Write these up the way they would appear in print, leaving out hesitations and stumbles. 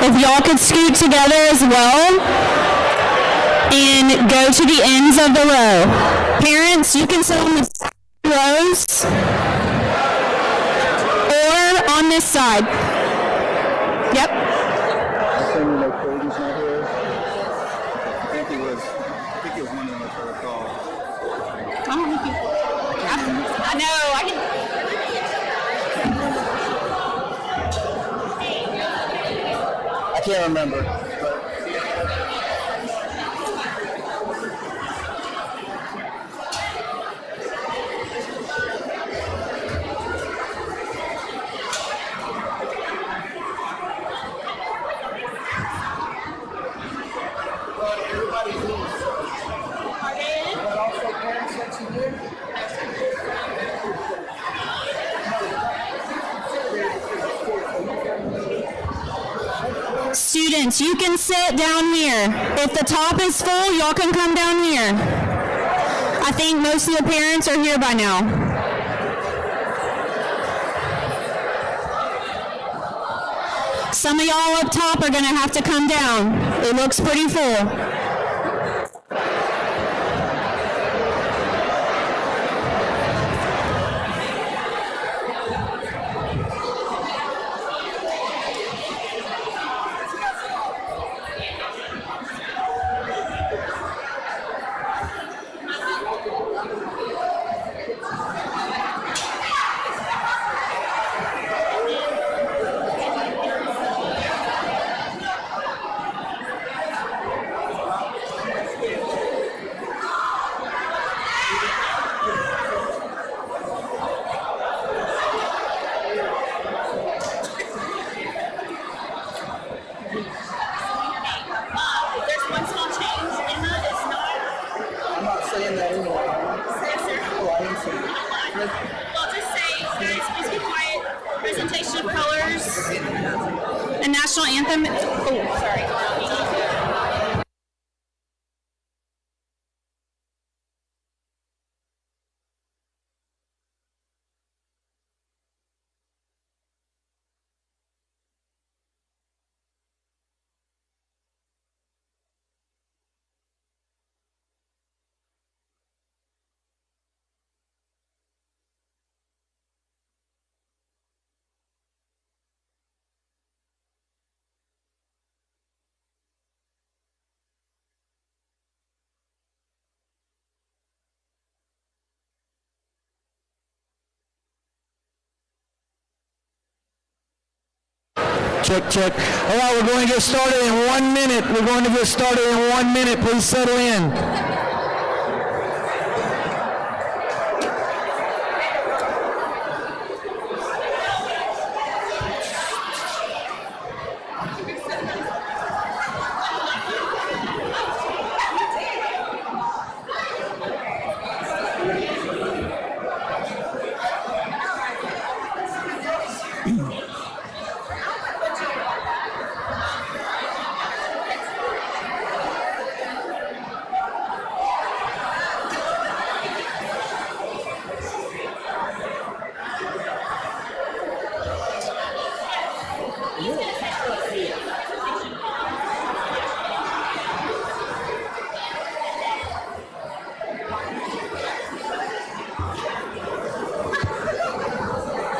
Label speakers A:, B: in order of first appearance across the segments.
A: If y'all could scoot together as well and go to the ends of the row. Parents, you can sit on the side rows or on this side. Yep.
B: Assuming no Cody's not here. I think he was one of them, if I recall.
A: I don't think I know.
B: I can't remember. But
A: students, you can sit down here. If the top is full, y'all can come down here. I think most of the parents are here by now. Some of y'all up top are going to have to come down. It looks pretty full. Presentation of colors and national anthem. Oh, sorry.
B: check, check. All right, we're going to get started in 1 minute. Please settle in.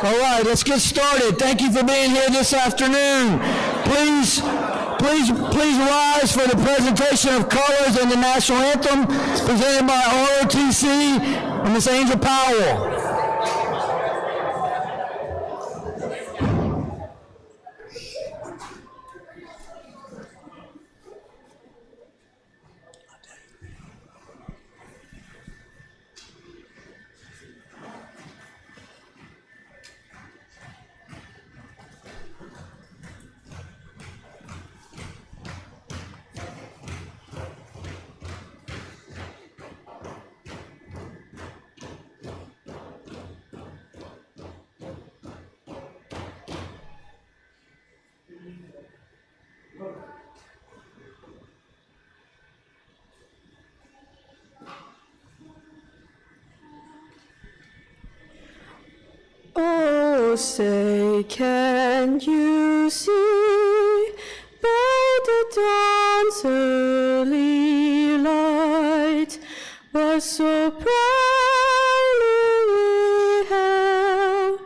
B: All right, let's get started. Thank you for being here this afternoon. Please rise for the presentation of colors and the national anthem presented by ROTC and Miss Angel Powell.
C: Oh, say, can you see dawn's early light was so proudly held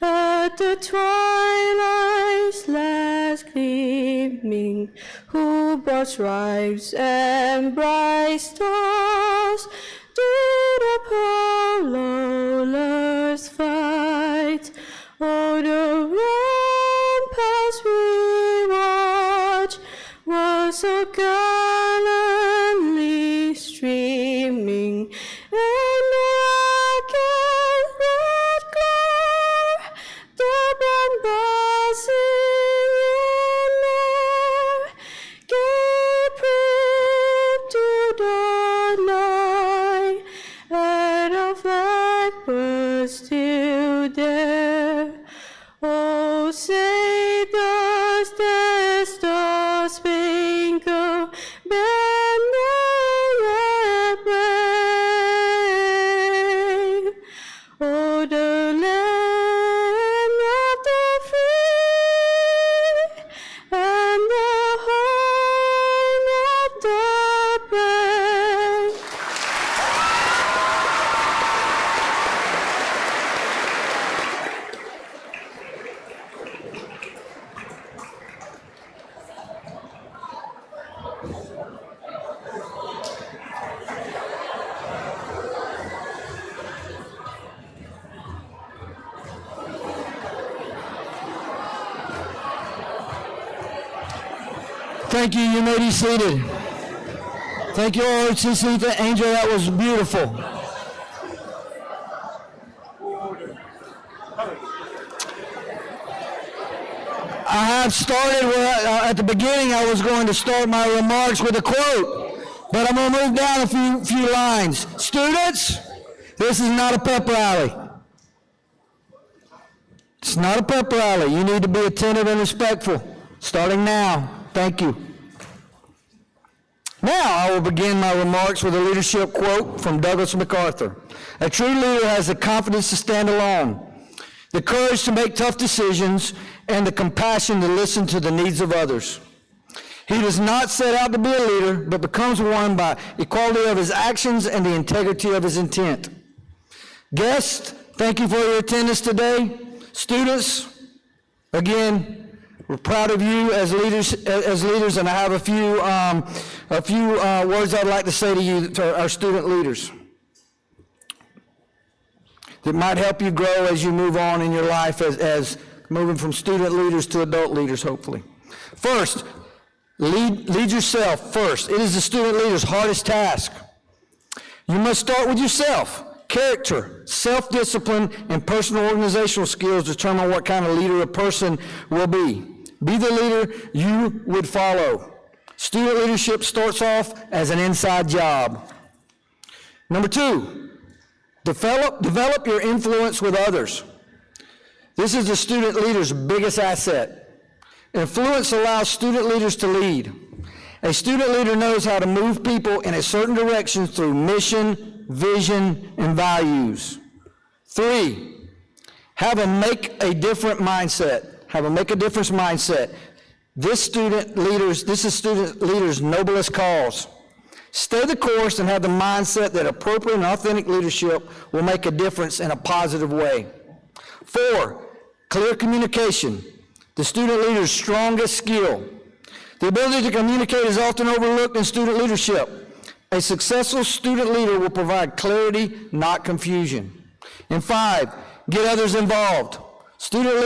C: at the twilight's last gleaming, who brought stripes and bright stars, did Apollo last fight. Oh, the ramparts we watch was so gallantly streaming, and the rocket's red glare, the bombarding in air, gave proof to the night that our flag was still there. Oh, say does the star-spangled banner yet wave? Oh, the land of the free and the home of the brave.
B: Thank you. You may be seated. Thank you, ROTC. Angel, that was beautiful. I have started at the beginning. I was going to start my remarks with a quote, but I'm going to move down a few lines. Students, this is not a pep rally. It's not a pep rally. You need to be attentive and respectful. Starting now. Thank you. Now I will begin my remarks with a leadership quote from Douglas MacArthur. A true leader has the confidence to stand alone, the courage to make tough decisions, and the compassion to listen to the needs of others. He does not set out to be a leader, but becomes one by equality of his actions and the integrity of his intent. Guests, thank you for your attendance today. Students, again, we're proud of you as leaders, and I have a few words I'd like to say to you, to our student leaders, that might help you grow as you move on in your life as moving from student leaders to adult leaders, hopefully. First, lead yourself first. It is the student leader's hardest task. You must start with yourself. Character, self-discipline, and personal organizational skills determine what kind of leader a person will be. Be the leader you would follow. Student leadership starts off as an inside job. Number two, develop your influence with others. This is the student leader's biggest asset. Influence allows student leaders to lead. A student leader knows how to move people in a certain direction through mission, vision, and values. 3, have a make a difference mindset. This is student leaders' noblest cause. Stay the course and have the mindset that appropriate and authentic leadership will make a difference in a positive way. 4, clear communication. The student leader's strongest skill. The ability to communicate is often overlooked in student leadership. A successful student leader will provide clarity, not confusion. And 5, get others involved. Student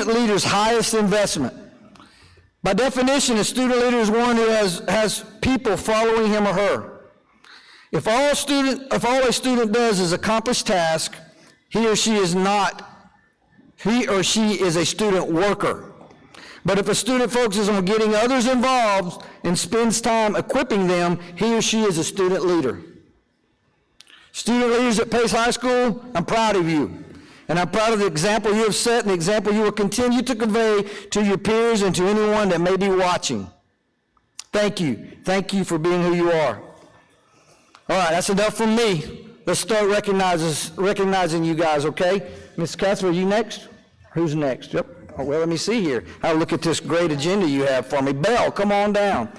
B: leaders' highest investment. By definition, a student leader is one who has people following him or her. If all a student does is accomplish tasks, he or she is a student worker. But if a student focuses on getting others involved and spends time equipping them, he or she is a student leader. Student leaders at Pace High School, I'm proud of you. And I'm proud of the example you have set and the example you will continue to convey to your peers and to anyone that may be watching. Thank you. Thank you for being who you are. All right, that's enough from me. Let's start recognizing you guys, okay? Ms. Catherine, are you next? Who's next? Yep. Well, let me see here. Oh, look at this great agenda you have for me. Belle, come on down.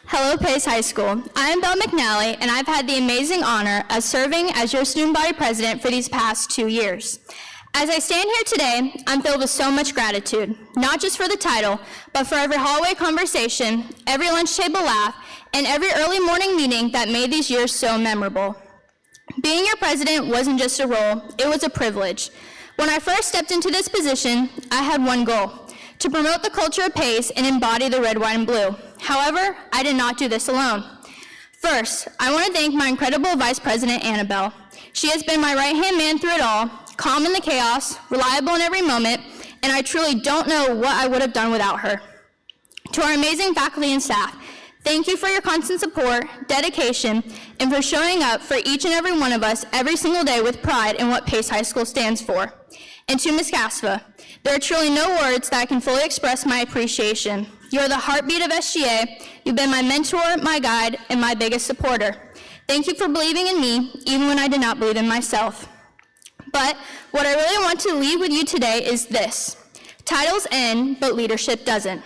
D: Hello, Pace High School. I am Belle McNally, and I've had the amazing honor of serving as your student body president for these past 2 years. As I stand here today, I'm filled with so much gratitude, not just for the title, but for every hallway conversation, every lunch table laugh, and every early morning meeting that made these years so memorable. Being your president wasn't just a role, it was a privilege. When I first stepped into this position, I had one goal: to promote the culture of Pace and embody the red, white, and blue. However, I did not do this alone. First, I want to thank my incredible Vice President, Annabelle. She has been my right-hand man through it all, calm in the chaos, reliable in every moment, and I truly don't know what I would have done without her. To our amazing faculty and staff, thank you for your constant support, dedication, and for showing up for each and every one of us every single day with pride in what Pace High School stands for. And to Ms. Casva, there are truly no words that can fully express my appreciation. You're the heartbeat of SGA. You've been my mentor, my guide, and my biggest supporter. Thank you for believing in me, even when I did not believe in myself. But what I really want to leave with you today is this: titles end, but leadership doesn't.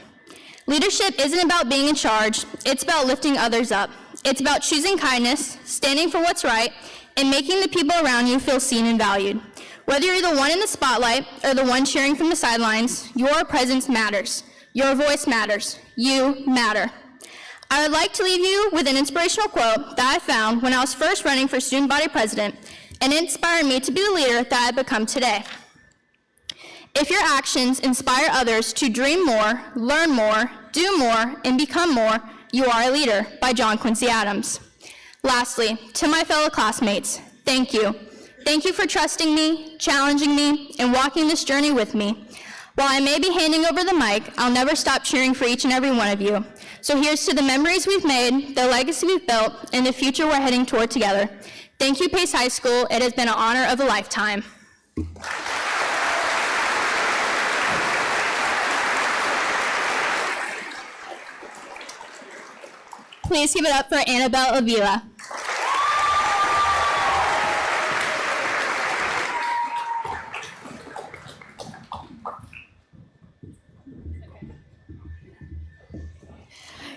D: Leadership isn't about being in charge, it's about lifting others up. It's about choosing kindness, standing for what's right, and making the people around you feel seen and valued. Whether you're the one in the spotlight or the one cheering from the sidelines, your presence matters. Your voice matters. You matter. I would like to leave you with an inspirational quote that I found when I was first running for student body president, and it inspired me to be the leader that I've become today. If your actions inspire others to dream more, learn more, do more, and become more, you are a leader, by John Quincy Adams. Lastly, to my fellow classmates, thank you. Thank you for trusting me, challenging me, and walking this journey with me. While I may be handing over the mic, I'll never stop cheering for each and every one of you. So here's to the memories we've made, the legacy we've built, and the future we're heading toward together. Thank you, Pace High School. It has been an honor of a lifetime. Please give it up for Annabelle Avila.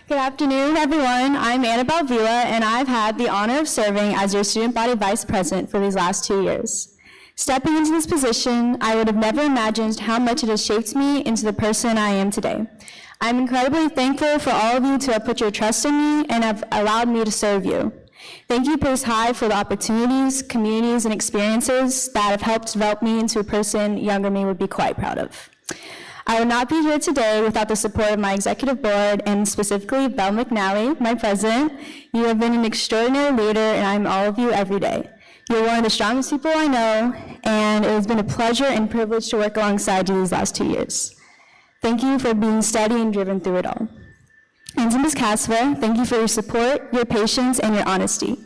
C: Good afternoon, everyone. I'm Annabelle Vila, and I've had the honor of serving as your student body vice president for these last 2 years. Stepping into this position, I would have never imagined how much it has shaped me into the person I am today. I'm incredibly thankful for all of you to have put your trust in me and have allowed me to serve you. Thank you, Pace High, for the opportunities, communities, and experiences that have helped develop me into a person younger me would be quite proud of. I would not be here today without the support of my executive board, and specifically Belle McNally, my president. You have been an extraordinary leader, and I'm all of you every day. You're one of the strongest people I know, and it has been a pleasure and privilege to work alongside you these last 2 years. Thank you for being steady and driven through it all. And to Ms. Casva, thank you for your support, your patience, and your honesty.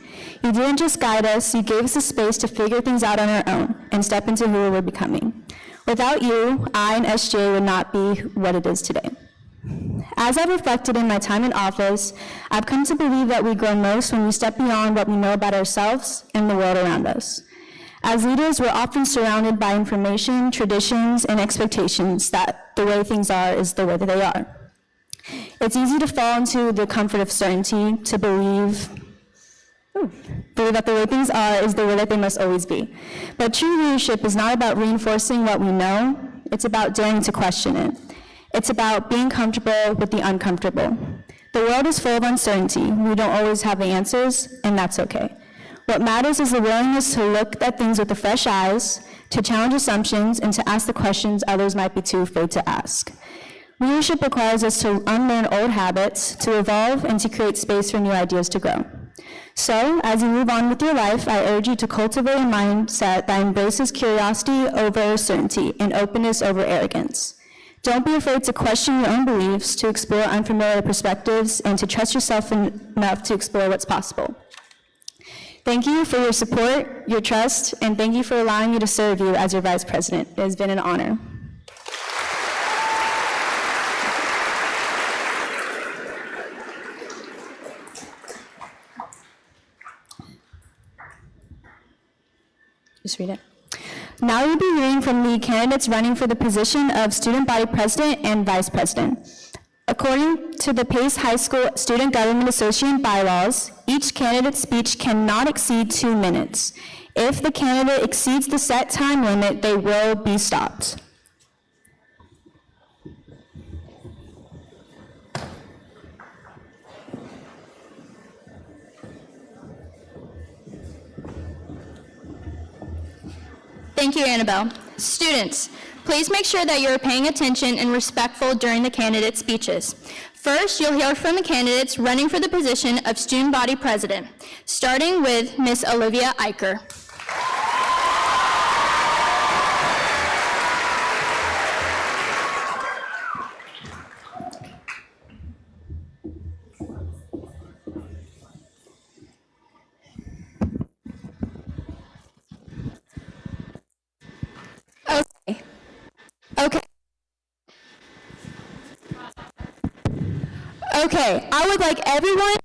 C: You didn't just guide us, you gave us a space to figure things out on our own and step into who we're becoming. Without you, I and SGA would not be what it is today. As I've reflected in my time in office, I've come to believe that we grow most when we step beyond what we know about ourselves and the world around us. As leaders, we're often surrounded by information, traditions, and expectations that the way things are is the way that they are. It's easy to fall into the comfort of certainty, to believe that the way things are is the way that they must always be. But true leadership is not about reinforcing what we know, it's about daring to question it. It's about being comfortable with the uncomfortable. The world is full of uncertainty. We don't always have the answers, and that's okay. What matters is the willingness to look at things with the fresh eyes, to challenge assumptions, and to ask the questions others might be too afraid to ask. Leadership requires us to unlearn old habits, to evolve, and to create space for new ideas to grow. So, as you move on with your life, I urge you to cultivate a mindset that embraces curiosity over certainty and openness over arrogance. Don't be afraid to question your own beliefs, to explore unfamiliar perspectives, and to trust yourself enough to explore what's possible. Thank you for your support, your trust, and thank you for allowing me to serve you as your vice president. It has been an honor. Just read it. Now we'll be hearing from the candidates running for the position of Student Body President and Vice President. According to the Pace High School Student Government Association bylaws, each candidate's speech cannot exceed 2 minutes. If the candidate exceeds the set time limit, they will be stopped.
D: Thank you, Annabelle. Students, please make sure that you're paying attention and respectful during the candidate speeches. First, you'll hear from the candidates running for the position of Student Body President, starting with Ms. Olivia Eicher.
C: Okay, I would like everyone.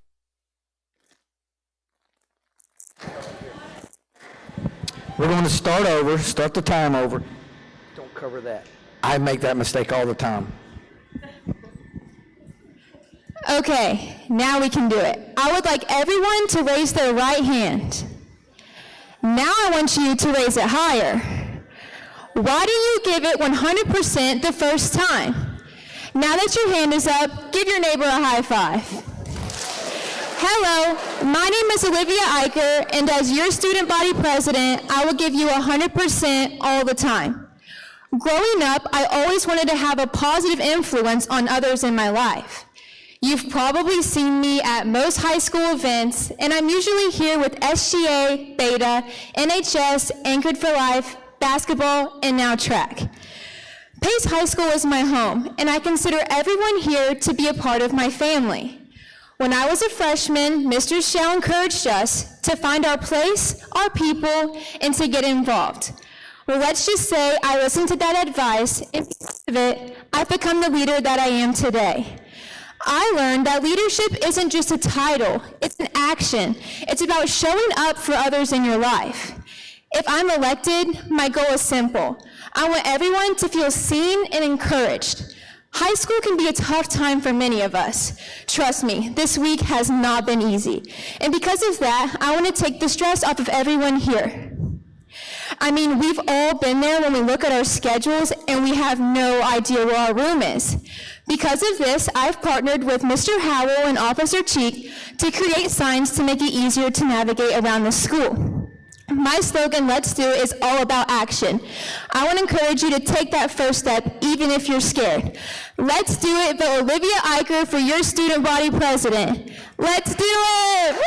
B: We're going to start the time over. Don't cover that. I make that mistake all the time.
C: Okay, now we can do it. I would like everyone to raise their right hand. Now I want you to raise it higher. Why do you give it 100% the first time? Now that your hand is up, give your neighbor a high five. Hello, my name is Olivia Eicher, and as your student body president, I will give you 100% all the time. Growing up, I always wanted to have a positive influence on others in my life. You've probably seen me at most high school events, and I'm usually here with SGA, Beta, NHS, Anchored for Life, basketball, and now track. Pace High School is my home, and I consider everyone here to be a part of my family. When I was a freshman, Mr. Shell encouraged us to find our place, our people, and to get involved. Well, let's just say I listened to that advice, and because of it, I've become the leader that I am today. I learned that leadership isn't just a title, it's an action. It's about showing up for others in your life. If I'm elected, my goal is simple. I want everyone to feel seen and encouraged. High school can be a tough time for many of us. Trust me, this week has not been easy. And because of that, I want to take the stress off of everyone here. I mean, we've all been there when we look at our schedules and we have no idea where our room is. Because of this, I've partnered with Mr. Howell and Officer Cheek to create signs to make it easier to navigate around the school. My slogan, Let's Do It, is all about action. I want to encourage you to take that first step, even if you're scared. Let's do it, vote Olivia Eicher for your student body president. Let's do it! Woo!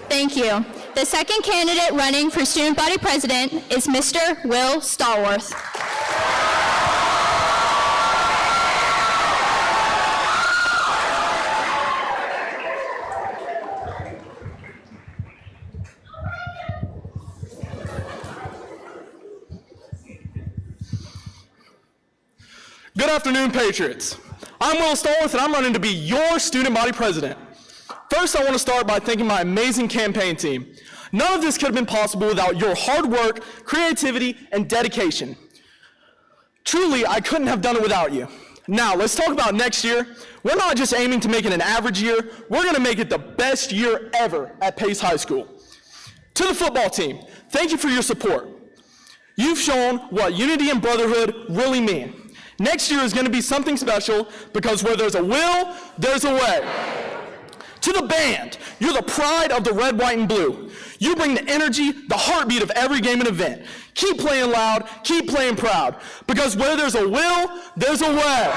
D: Thank you. The second candidate running for student body president is Mr. Will Stallworth.
E: Good afternoon, Patriots. I'm Will Stallworth, and I'm running to be your student body president. First, I want to start by thanking my amazing campaign team. None of this could have been possible without your hard work, creativity, and dedication. Truly, I couldn't have done it without you. Now, let's talk about next year. We're not just aiming to make it an average year, we're going to make it the best year ever at Pace High School. To the football team, thank you for your support. You've shown what unity and brotherhood really mean. Next year is going to be something special because where there's a will, there's a way. To the band, you're the pride of the red, white, and blue. You bring the energy, the heartbeat of every game and event. Keep playing loud, keep playing proud, because where there's a will, there's a way.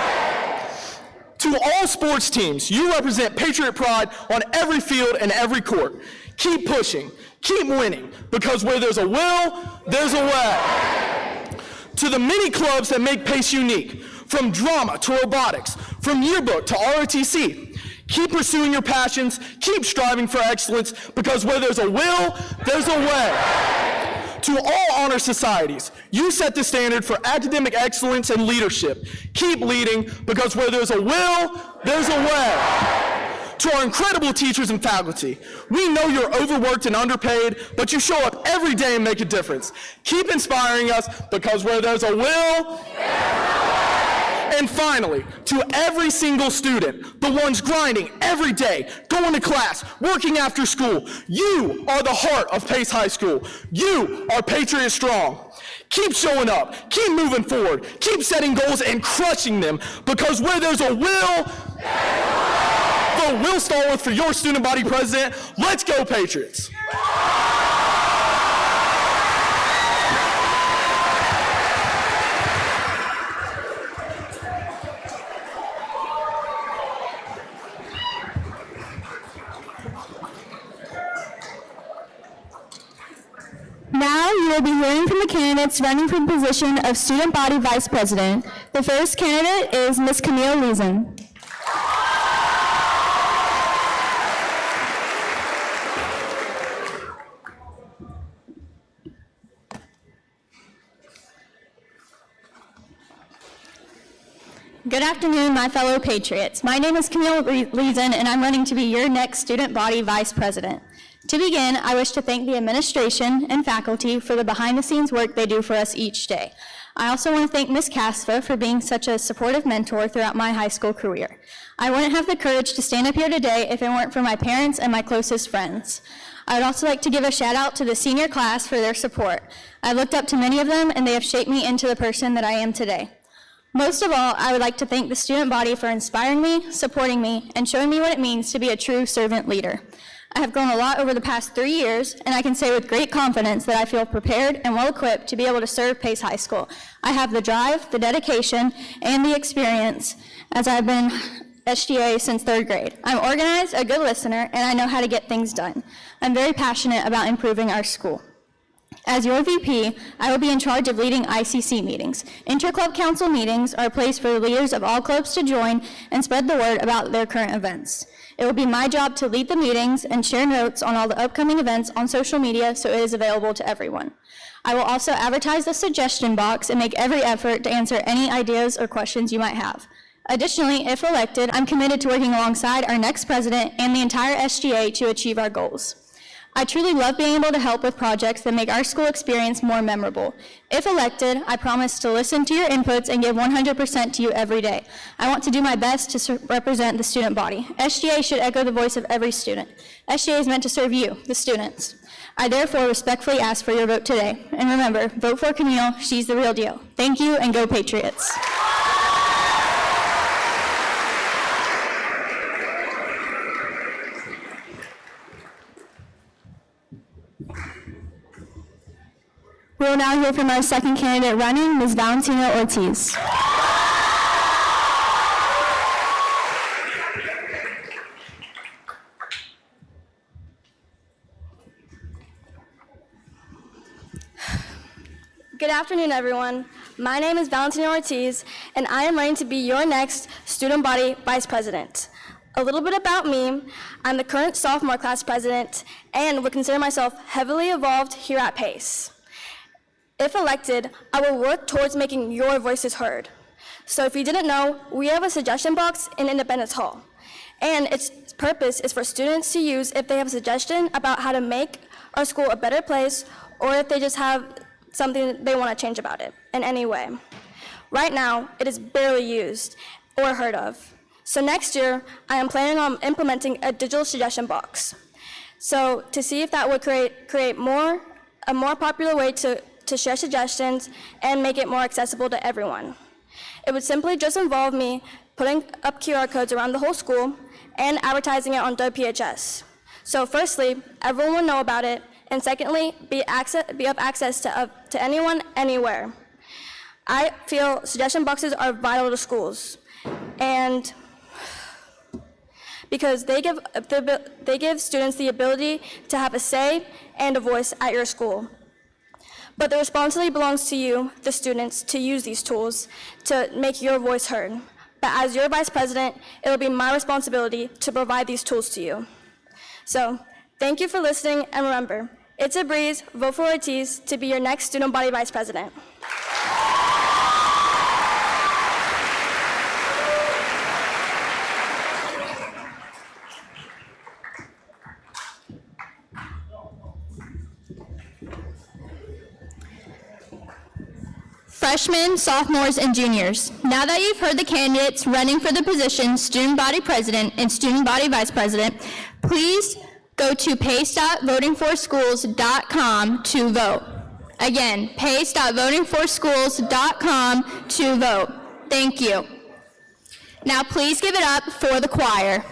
E: To all sports teams, you represent Patriot pride on every field and every court. Keep pushing, keep winning, because where there's a will, there's a way. To the many clubs that make Pace unique, from drama to robotics, from yearbook to ROTC, keep pursuing your passions, keep striving for excellence, because where there's a will, there's a way. To all honor societies, you set the standard for academic excellence and leadership. Keep leading, because where there's a will, there's a way. To our incredible teachers and faculty, we know you're overworked and underpaid, but you show up every day and make a difference. Keep inspiring us, because where there's a will, and finally, to every single student, the ones grinding every day, going to class, working after school, you are the heart of Pace High School. You are Patriot Strong. Keep showing up, keep moving forward, keep setting goals and crushing them, because where there's a will, Will Stallworth for your student body president. Let's go, Patriots!
C: Now you will be hearing from the candidates running for the position of Student Body Vice President. The first candidate is Ms. Camille Leeson.
D: Good afternoon, my fellow Patriots. My name is Camille Leeson, and I'm running to be your next Student Body Vice President. To begin, I wish to thank the administration and faculty for the behind-the-scenes work they do for us each day. I also want to thank Ms. Casfa for being such a supportive mentor throughout my high school career. I wouldn't have the courage to stand up here today if it weren't for my parents and my closest friends. I would also like to give a shout out to the senior class for their support. I've looked up to many of them, and they have shaped me into the person that I am today. Most of all, I would like to thank the student body for inspiring me, supporting me, and showing me what it means to be a true servant leader. I have grown a lot over the past 3 years, and I can say with great confidence that I feel prepared and well-equipped to be able to serve Pace High School. I have the drive, the dedication, and the experience, as I've been SGA since 3rd grade. I'm organized, a good listener, and I know how to get things done. I'm very passionate about improving our school. As your VP, I will be in charge of leading ICC meetings. Interclub council meetings are a place for the leaders of all clubs to join and spread the word about their current events. It will be my job to lead the meetings and share notes on all the upcoming events on social media so it is available to everyone. I will also advertise the suggestion box and make every effort to answer any ideas or questions you might have. Additionally, if elected, I'm committed to working alongside our next president and the entire SGA to achieve our goals. I truly love being able to help with projects that make our school experience more memorable. If elected, I promise to listen to your inputs and give 100% to you every day. I want to do my best to represent the student body. SGA should echo the voice of every student. SGA is meant to serve you, the students. I therefore respectfully ask for your vote today. And remember, vote for Camille, she's the real deal. Thank you, and go Patriots.
C: We will now hear from our second candidate running, Ms. Valentina Ortiz.
F: Good afternoon, everyone. My name is Valentina Ortiz, and I am running to be your next Student Body Vice President. A little bit about me: I'm the current sophomore class president and would consider myself heavily involved here at Pace. If elected, I will work towards making your voices heard. So if you didn't know, we have a suggestion box in Independence Hall, and its purpose is for students to use if they have a suggestion about how to make our school a better place, or if they just have something they want to change about it in any way. Right now, it is barely used or heard of. So next year, I am planning on implementing a digital suggestion box. So to see if that would create a more popular way to share suggestions and make it more accessible to everyone. It would simply just involve me putting up QR codes around the whole school and advertising it on WPHS. So firstly, everyone will know about it, and secondly, be of access to anyone, anywhere. I feel suggestion boxes are vital to schools, and because they give students the ability to have a say and a voice at your school. But the responsibility belongs to you, the students, to use these tools to make your voice heard. But as your vice president, it will be my responsibility to provide these tools to you. So thank you for listening, and remember, It's a breeze. Vote for Ortiz to be your next student body vice president.
D: Freshmen, sophomores, and juniors, now that you've heard the candidates running for the position student body president and student body vice president, please go to pay.votingforschools.com to vote. Again, pay.votingforschools.com to vote. Thank you. Now please give it up for the choir.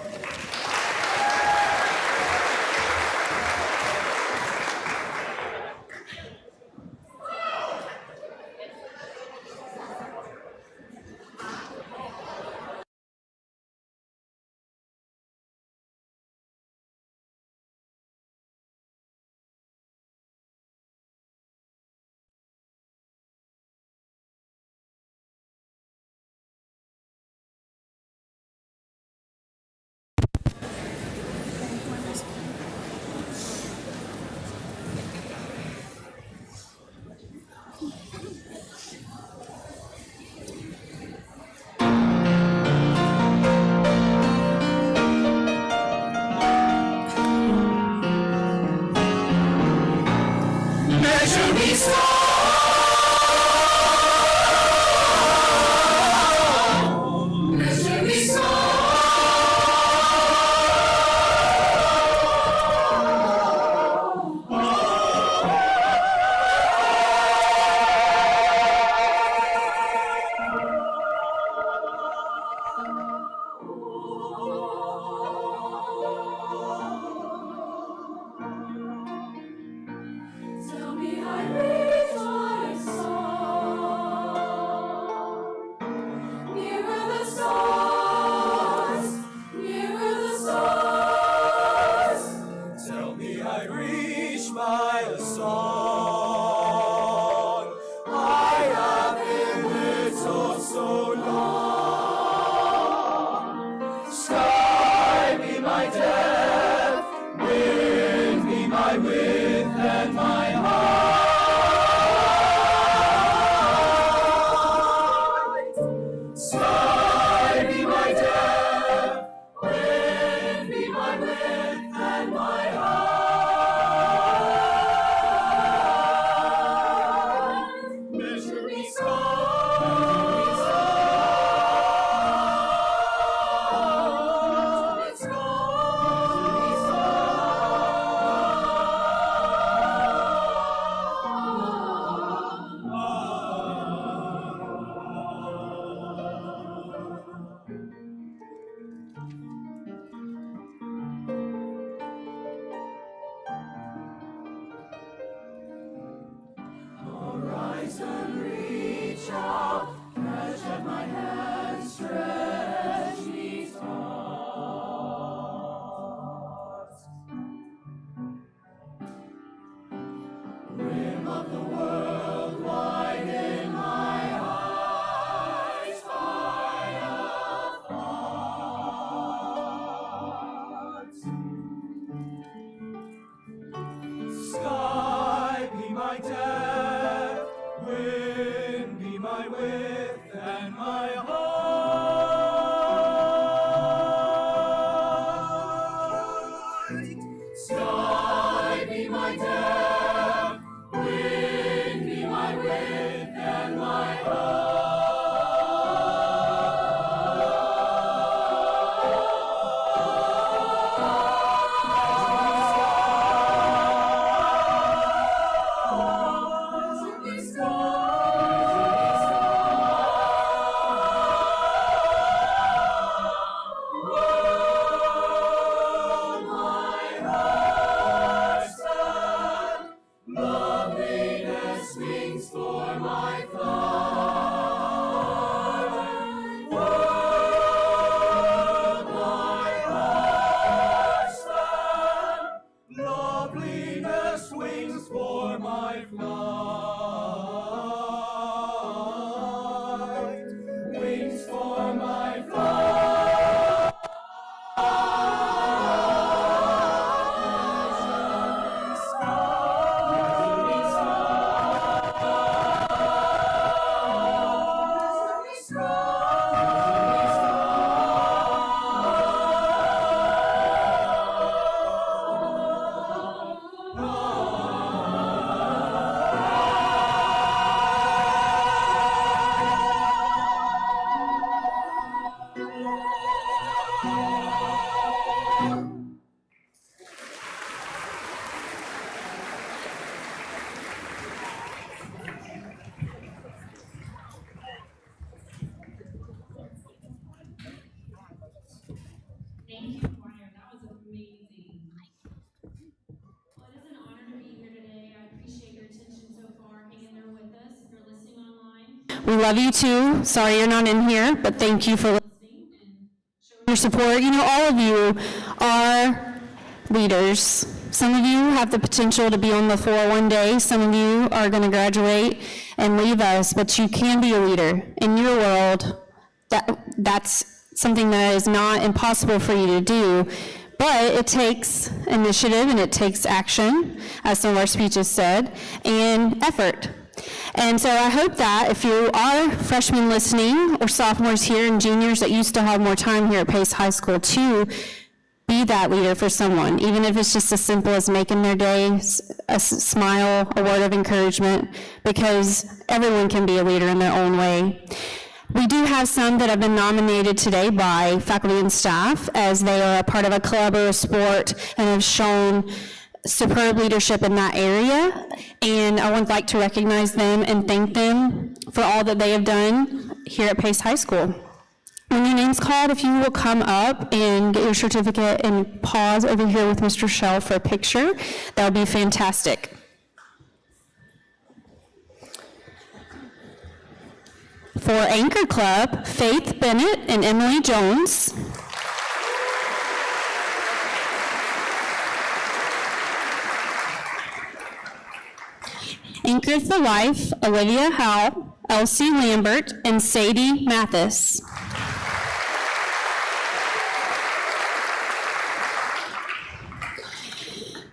A: We love you too. Sorry you're not in here, but thank you for listening and showing your support. You know, all of you are leaders. Some of you have the potential to be on the floor one day. Some of you are going to graduate and leave us, but you can be a leader in your world. That's something that is not impossible for you to do, but it takes initiative and it takes action, as some of our speeches said, and effort. And so I hope that if you are freshmen listening or sophomores here and juniors, that you still have more time here at Pace High School to be that leader for someone, even if it's just as simple as making their day, a smile, a word of encouragement, because everyone can be a leader in their own way. We do have some that have been nominated today by faculty and staff as they are a part of a club or a sport and have shown superb leadership in that area. And I would like to recognize them and thank them for all that they have done here at Pace High School. When your name's called, if you will come up and get your certificate and pause over here with Mr. Shell for a picture, that would be fantastic. For Anchor Club, Faith Bennett and Emily Jones. Anchored for Life, Olivia Howe, Elsie Lambert, and Sadie Mathis.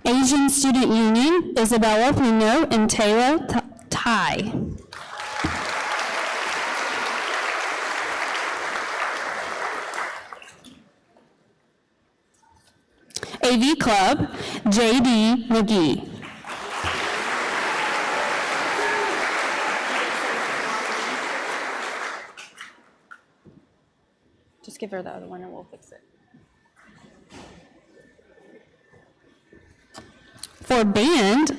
A: Asian Student Union, Isabella Pino and Taylor Tai. AV Club, J.D. McGee. Just give her the other one and we'll fix it. For band,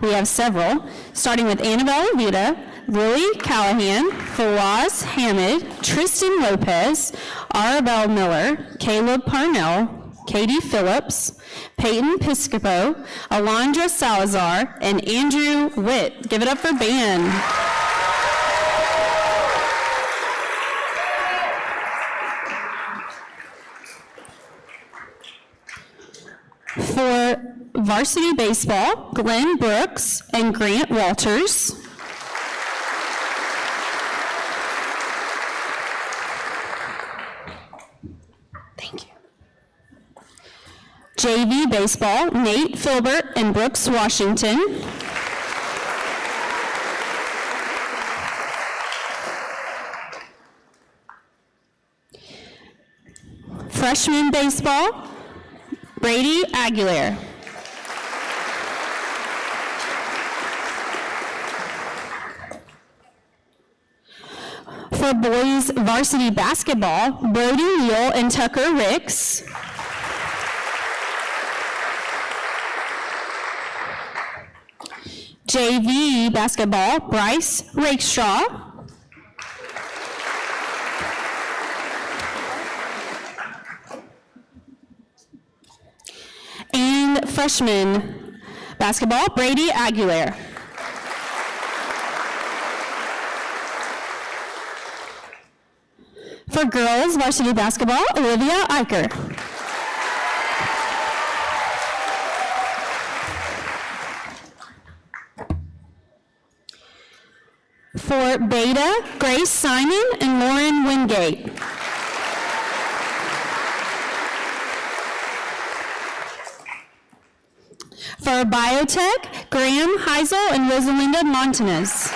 A: we have several, starting with Annabelle Avita, Lily Callahan, Fawaz Hamid, Tristan Lopez, Arabelle Miller, Caleb Parnell, Katie Phillips, Peyton Piscopo, Alondra Salazar, and Andrew Witt. Give it up for band. For varsity baseball, Glenn Brooks and Grant Walters. Thank you. JV baseball, Nate Filbert and Brooks Washington. Freshman baseball, Brady Aguilar. For boys varsity basketball, Brody Neal and Tucker Ricks. JV basketball, Bryce Rakestraw. And freshman basketball, Brady Aguilar. For girls varsity basketball, Olivia Eicher. For Beta, Grace Simon and Lauren Wingate. For Biotech, Graham Heisel and Rosalinda Montanez.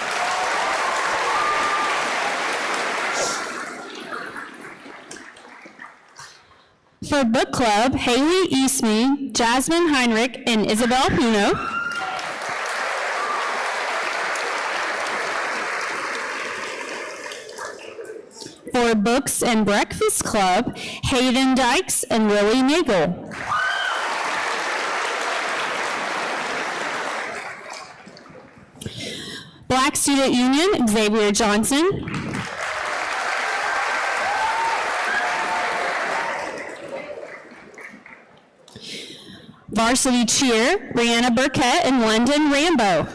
A: For Book Club, Haley Eastme, Jasmine Heinrich, and Isabel Pino. For Books and Breakfast Club, Hayden Dykes and Willie Nagel. Black Student Union, Xavier Johnson. Varsity Cheer, Brianna Burkett and London Rambo.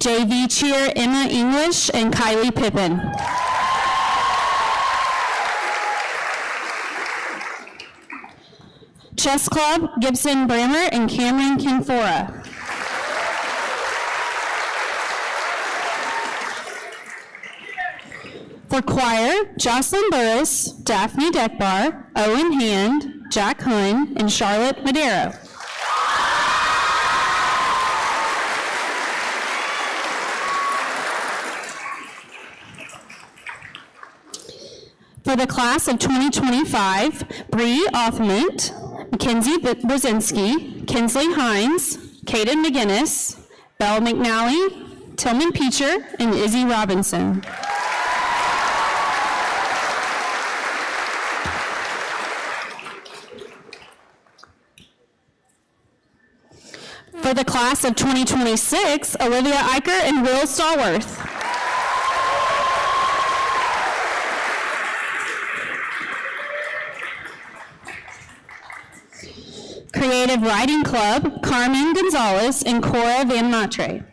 A: JV cheer Emma English and Kylie Pippin. Chess Club, Gibson Brammer and Cameron Kinfora. For choir, Jocelyn Burris, Daphne Deckbar, Owen Hand, Jack Hun, and Charlotte Madero. For the class of 2025, Bree Othment, Mackenzie Brzezinski, Kinsley Hines, Kaden McGinnis, Belle McNally, Tillman Peacher, and Izzy Robinson. For the class of 2026, Olivia Eicher and Will Stallworth. Creative Writing Club, Carmen Gonzalez and Cora Van Matre.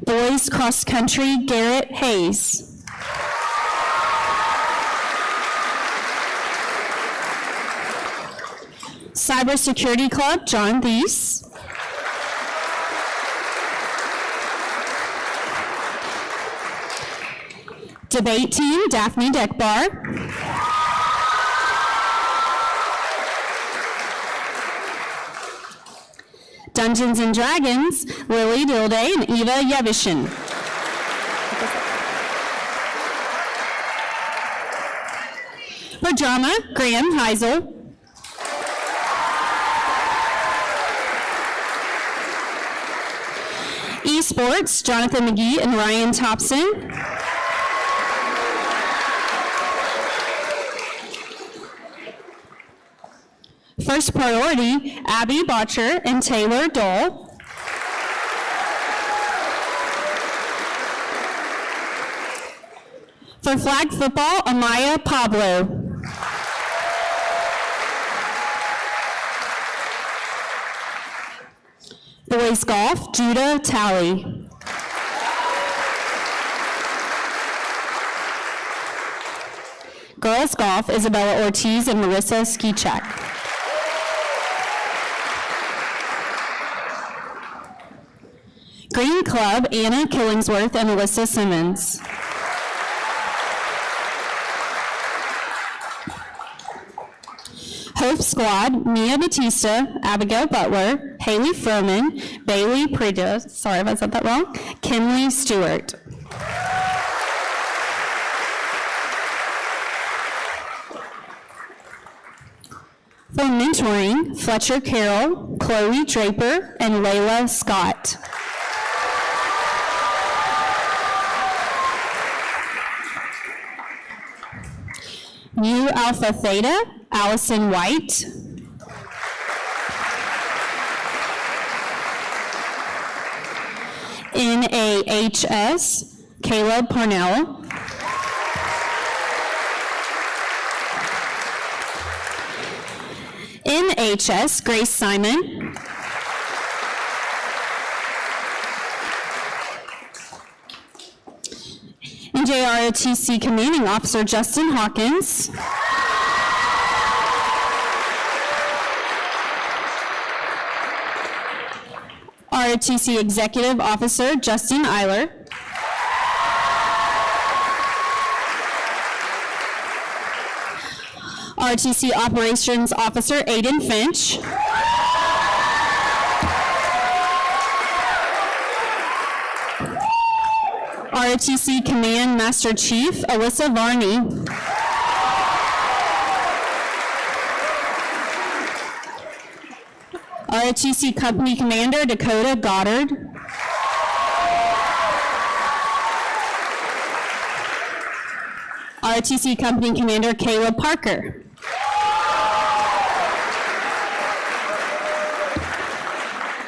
A: Boys Cross Country, Garrett Hayes. Cybersecurity Club, John Thies. Debate Team, Daphne Deckbar. Dungeons and Dragons, Lily Dilday and Eva Yevashin. For drama, Graham Heisel. Esports, Jonathan McGee and Ryan Thompson. First Priority, Abby Botcher and Taylor Dole. For flag football, Amaya Pablo. Boys golf, Judah Talley. Girls golf, Isabella Ortiz and Marissa Skichak. Green Club, Anna Killingsworth and Alyssa Simmons. Hope Squad, Mia Batista, Abigail Butler, Haley Froman, Bailey Prida, sorry if I said that wrong, Kinley Stewart. For mentoring, Fletcher Carroll, Chloe Draper, and Layla Scott. Mu Alpha Theta, Allison White. NAHS, Caleb Parnell. NHS, Grace Simon. NJROTC Commanding Officer Justin Hawkins. ROTC Executive Officer Justin Eiler. ROTC Operations Officer Aiden Finch. ROTC Command Master Chief Alyssa Varney. ROTC Company Commander Dakota Goddard. ROTC Company Commander Caleb Parker.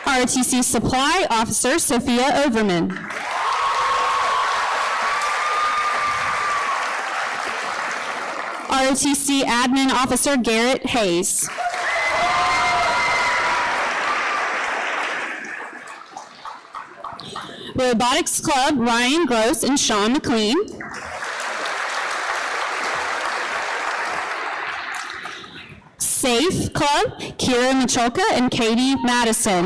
A: ROTC Supply Officer Sophia Overman. ROTC Admin Officer Garrett Hayes. Robotics Club, Ryan Gross and Sean McLean. Safe Club, Kira Michalka and Katie Madison.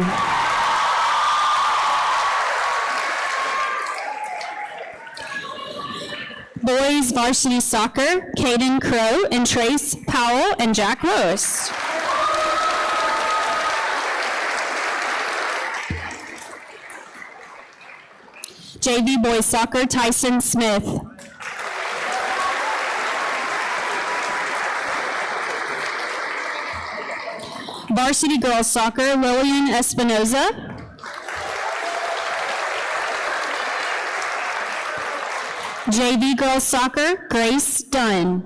A: Boys Varsity Soccer, Caden Crow and Trace Powell and Jack Rose. JV Boys Soccer, Tyson Smith. Varsity Girls Soccer, Lillian Espinoza. JV Girls Soccer, Grace Dunn.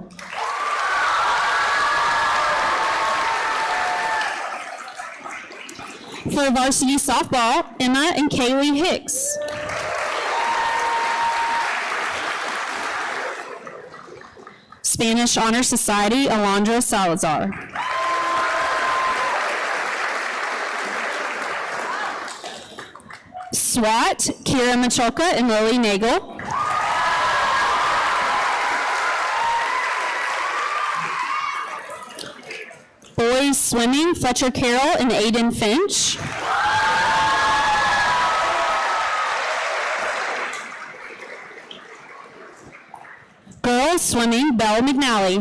A: For varsity softball, Emma and Kaylee Hicks. Spanish Honor Society, Alondra Salazar. SWAT, Kira Michalka and Lily Nagel. Boys Swimming, Fletcher Carroll and Aiden Finch. Girls Swimming, Belle McNally.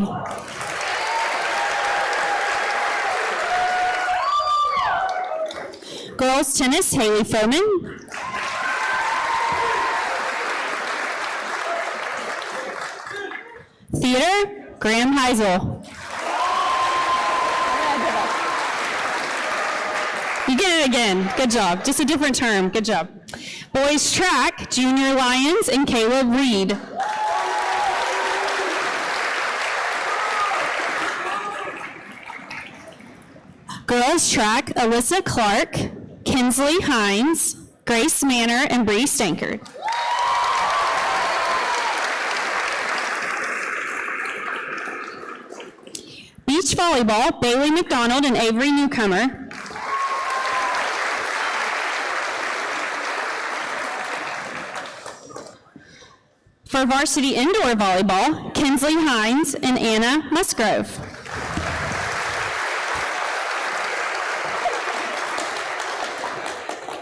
A: Girls Tennis, Haley Foreman. Theater, Graham Heisel. You get it again. Good job. Just a different term. Good job. Boys Track, Junior Lions and Caleb Reed. Girls Track, Alyssa Clark, Kinsley Hines, Grace Manor, and Bree Stankard. Beach Volleyball, Bailey McDonald and Avery Newcomer. For varsity indoor volleyball, Kinsley Hines and Anna Musgrove.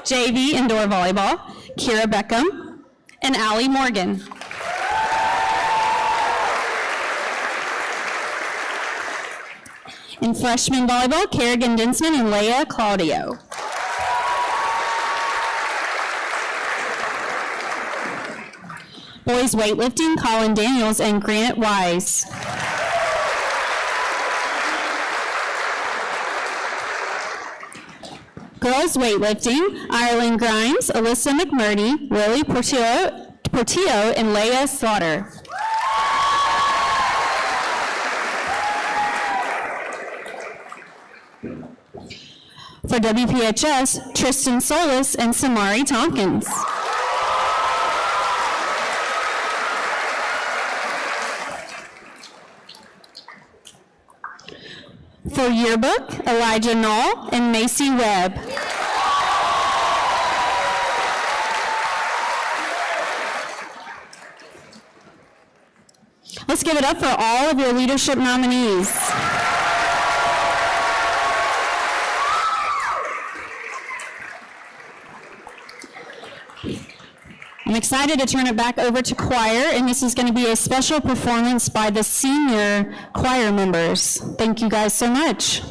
A: JV indoor volleyball, Kira Beckham and Allie Morgan. In freshman volleyball, Kerrigan Dinsman and Leah Claudio. Boys weightlifting, Colin Daniels and Grant Wise. Girls weightlifting, Ireland Grimes, Alyssa McMurdy, Lily Portillo and Leah Slaughter. For WPHS, Tristan Solis and Samari Tompkins. For yearbook, Elijah Knoll and Macy Webb. Let's give it up for all of your leadership nominees. I'm excited to turn it back over to choir, and this is going to be a special performance by the senior choir members. Thank you guys so much.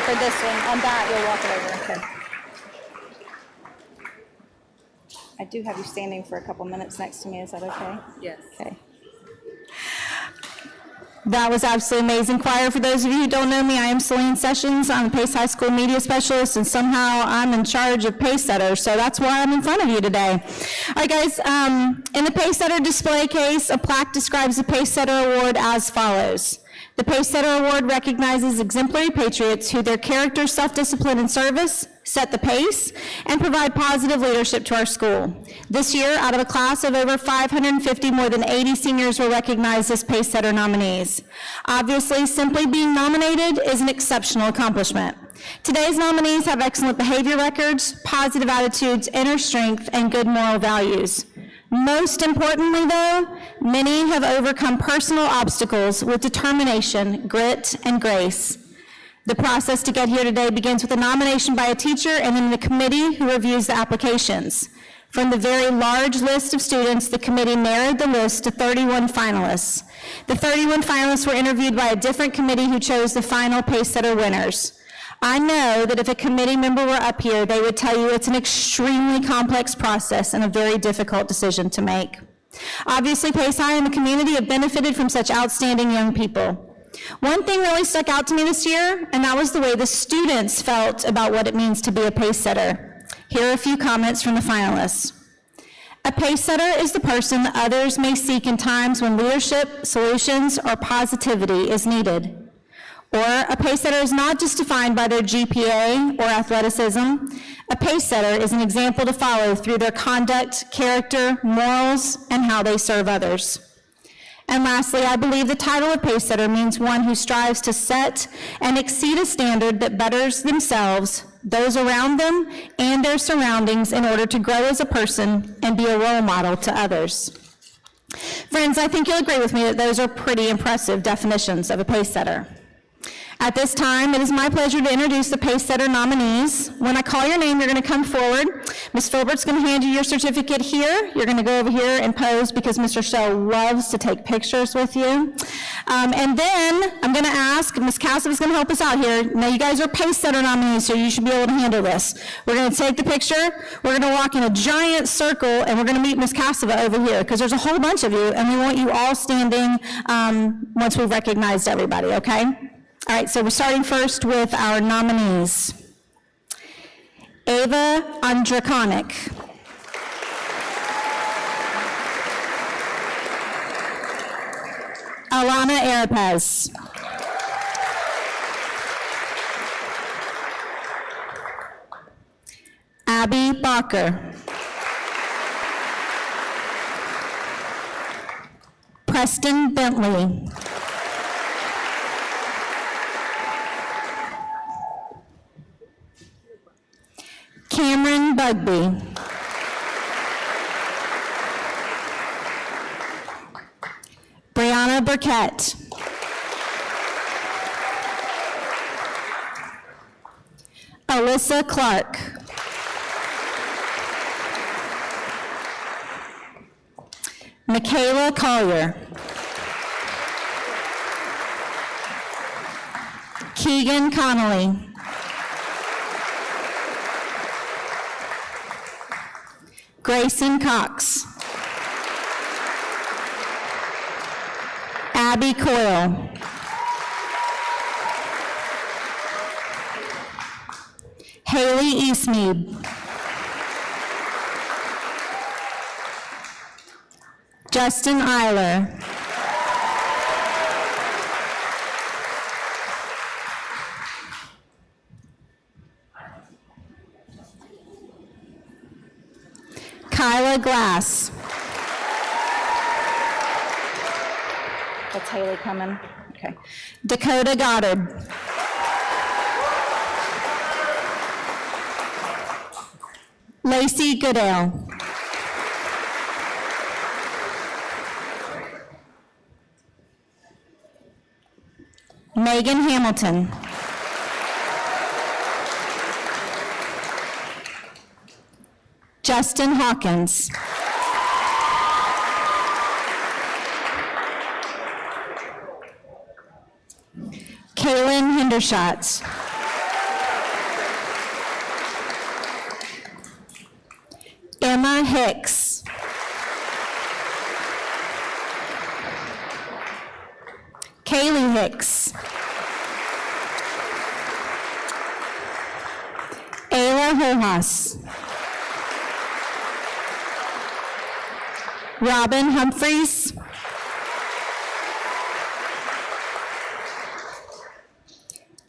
C: For this one, on that, you'll walk it over. Okay. I do have you standing for a couple minutes next to me. Is that okay?
G: Yes.
C: Okay. That was absolutely amazing, choir. For those of you who don't know me, I am Celine Sessions. I'm a Pace High School media specialist, and somehow I'm in charge of Pacesetter, so that's why I'm in front of you today. All right, guys, in the Pacesetter display case, a plaque describes the Pacesetter Award as follows. The Pacesetter Award recognizes exemplary patriots who their character, self-discipline, and service set the pace and provide positive leadership to our school. This year, out of a class of over 550, more than 80 seniors were recognized as Pacesetter nominees. Obviously, simply being nominated is an exceptional accomplishment. Today's nominees have excellent behavior records, positive attitudes, inner strength, and good moral values. Most importantly, though, many have overcome personal obstacles with determination, grit, and grace. The process to get here today begins with a nomination by a teacher and then the committee who reviews the applications. From the very large list of students, the committee narrowed the list to 31 finalists. The 31 finalists were interviewed by a different committee who chose the final Pacesetter winners. I know that if a committee member were up here, they would tell you it's an extremely complex process and a very difficult decision to make. Obviously, Pace High and the community have benefited from such outstanding young people. One thing really stuck out to me this year, and that was the way the students felt about what it means to be a Pacesetter. Here are a few comments from the finalists. A Pacesetter is the person that others may seek in times when leadership, solutions, or positivity is needed. Or a Pacesetter is not just defined by their GPA or athleticism. A Pacesetter is an example to follow through their conduct, character, morals, and how they serve others. And lastly, I believe the title of Pacesetter means one who strives to set and exceed a standard that betters themselves, those around them, and their surroundings in order to grow as a person and be a role model to others. Friends, I think you'll agree with me that those are pretty impressive definitions of a Pacesetter. At this time, it is my pleasure to introduce the Pacesetter nominees. When I call your name, you're going to come forward. Ms. Filbert's going to hand you your certificate here. You're going to go over here and pose because Mr. Shell loves to take pictures with you. And then I'm going to ask, Ms. Cassava is going to help us out here. Now, you guys are Pacesetter nominees, so you should be able to handle this. We're going to take the picture. We're going to walk in a giant circle, and we're going to meet Ms. Cassava over here because there's a whole bunch of you, and we want you all standing once we've recognized everybody, okay? All right, so we're starting first with our nominees. Ava Andrakonic. Alana Arapez. Abby Bacher. Preston Bentley. Cameron Bugby. Brianna Burkett. Alyssa Clark. Michaela Collier. Keegan Connolly.
A: Grayson Cox. Abby Coyle. Haley Eastmead. Justin Eiler. Kyla Glass.
G: That's Haley coming. Okay.
A: Dakota Goddard. Lacey Goodale. Megan Hamilton. Justin Hawkins. Kaylin Hendershot. Emma Hicks. Kaylee Hicks. Ayla Hojas. Robin Humphreys.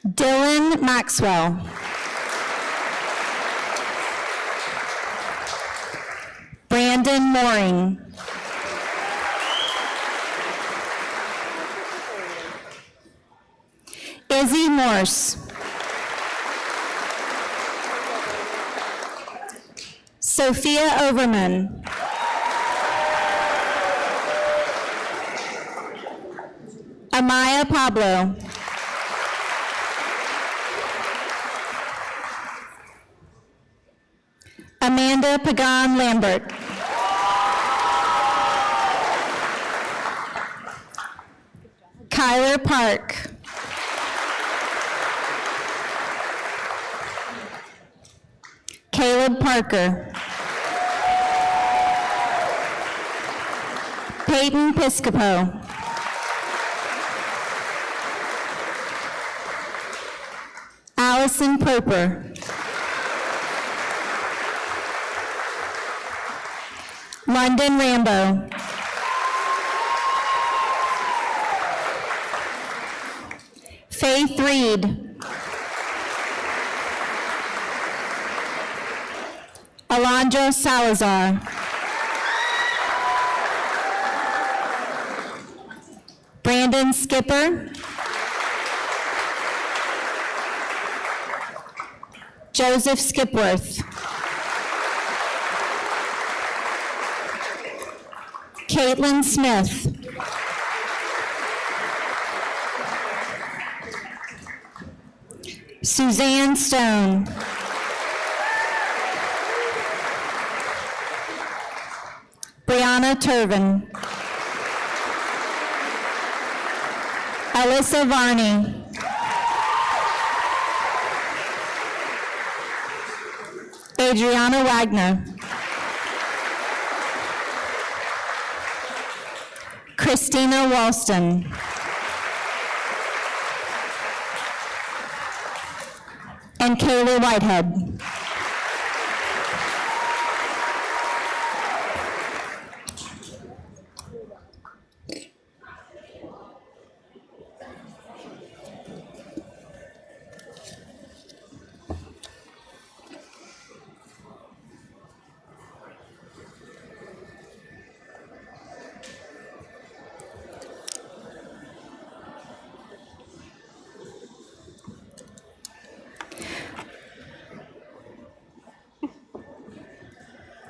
A: Dylan Maxwell. Brandon Mooring. Izzy Morse. Sophia Overman. Amaya Pablo. Amanda Pagan Lambert. Kyler Park. Caleb Parker. Peyton Piscopo. Allison Proper. London Rambo. Faith Reed. Alondra Salazar. Brandon Skipper. Joseph Skipworth. Caitlin Smith. Suzanne Stone. Brianna Turvin. Alyssa Varney. Adriana Wagner. Christina Walston. And Kayla Whitehead.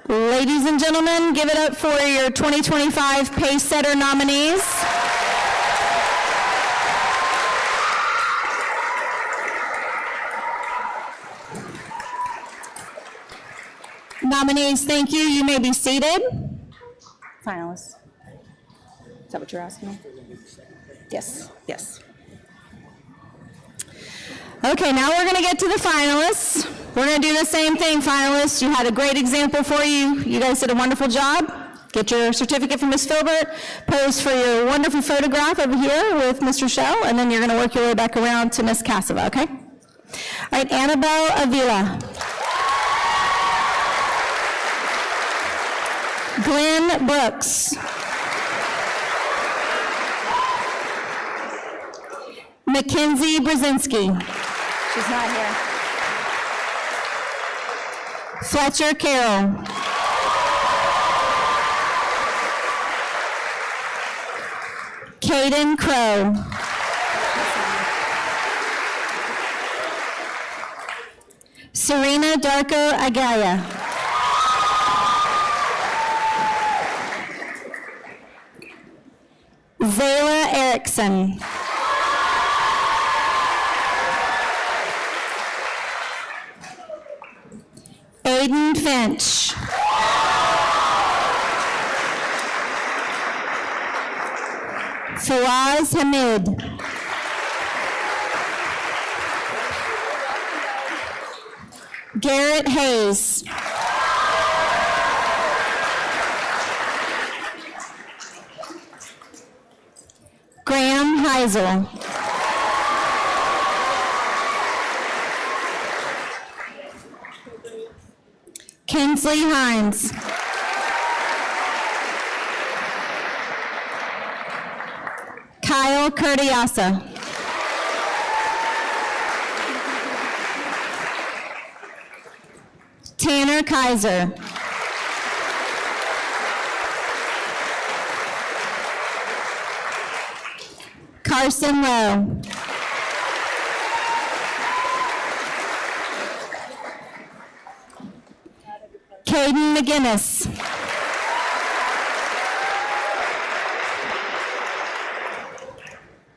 A: Ladies and gentlemen, give it up for your 2025 Pacesetter nominees. Nominees, thank you. You may be seated.
G: Finalists. Is that what you're asking me? Yes, yes.
A: Okay, now we're going to get to the finalists. We're going to do the same thing, finalists. You had a great example for you. You guys did a wonderful job. Get your certificate from Ms. Filbert, pose for your wonderful photograph over here with Mr. Shell, and then you're going to work your way back around to Ms. Cassava, okay? All right, Annabelle Avila. Glenn Brooks. Mackenzie Brzezinski.
G: She's not here.
A: Fletcher Carroll. Caden Crow. Serena Darko Agaya. Zayla Erickson. Aiden Finch. Fawaz Hamid. Garrett Hayes. Graham Heisel. Kinsley Hines. Kyle Kurdiasa. Tanner Kaiser. Carson Lowe. Caden McGinnis.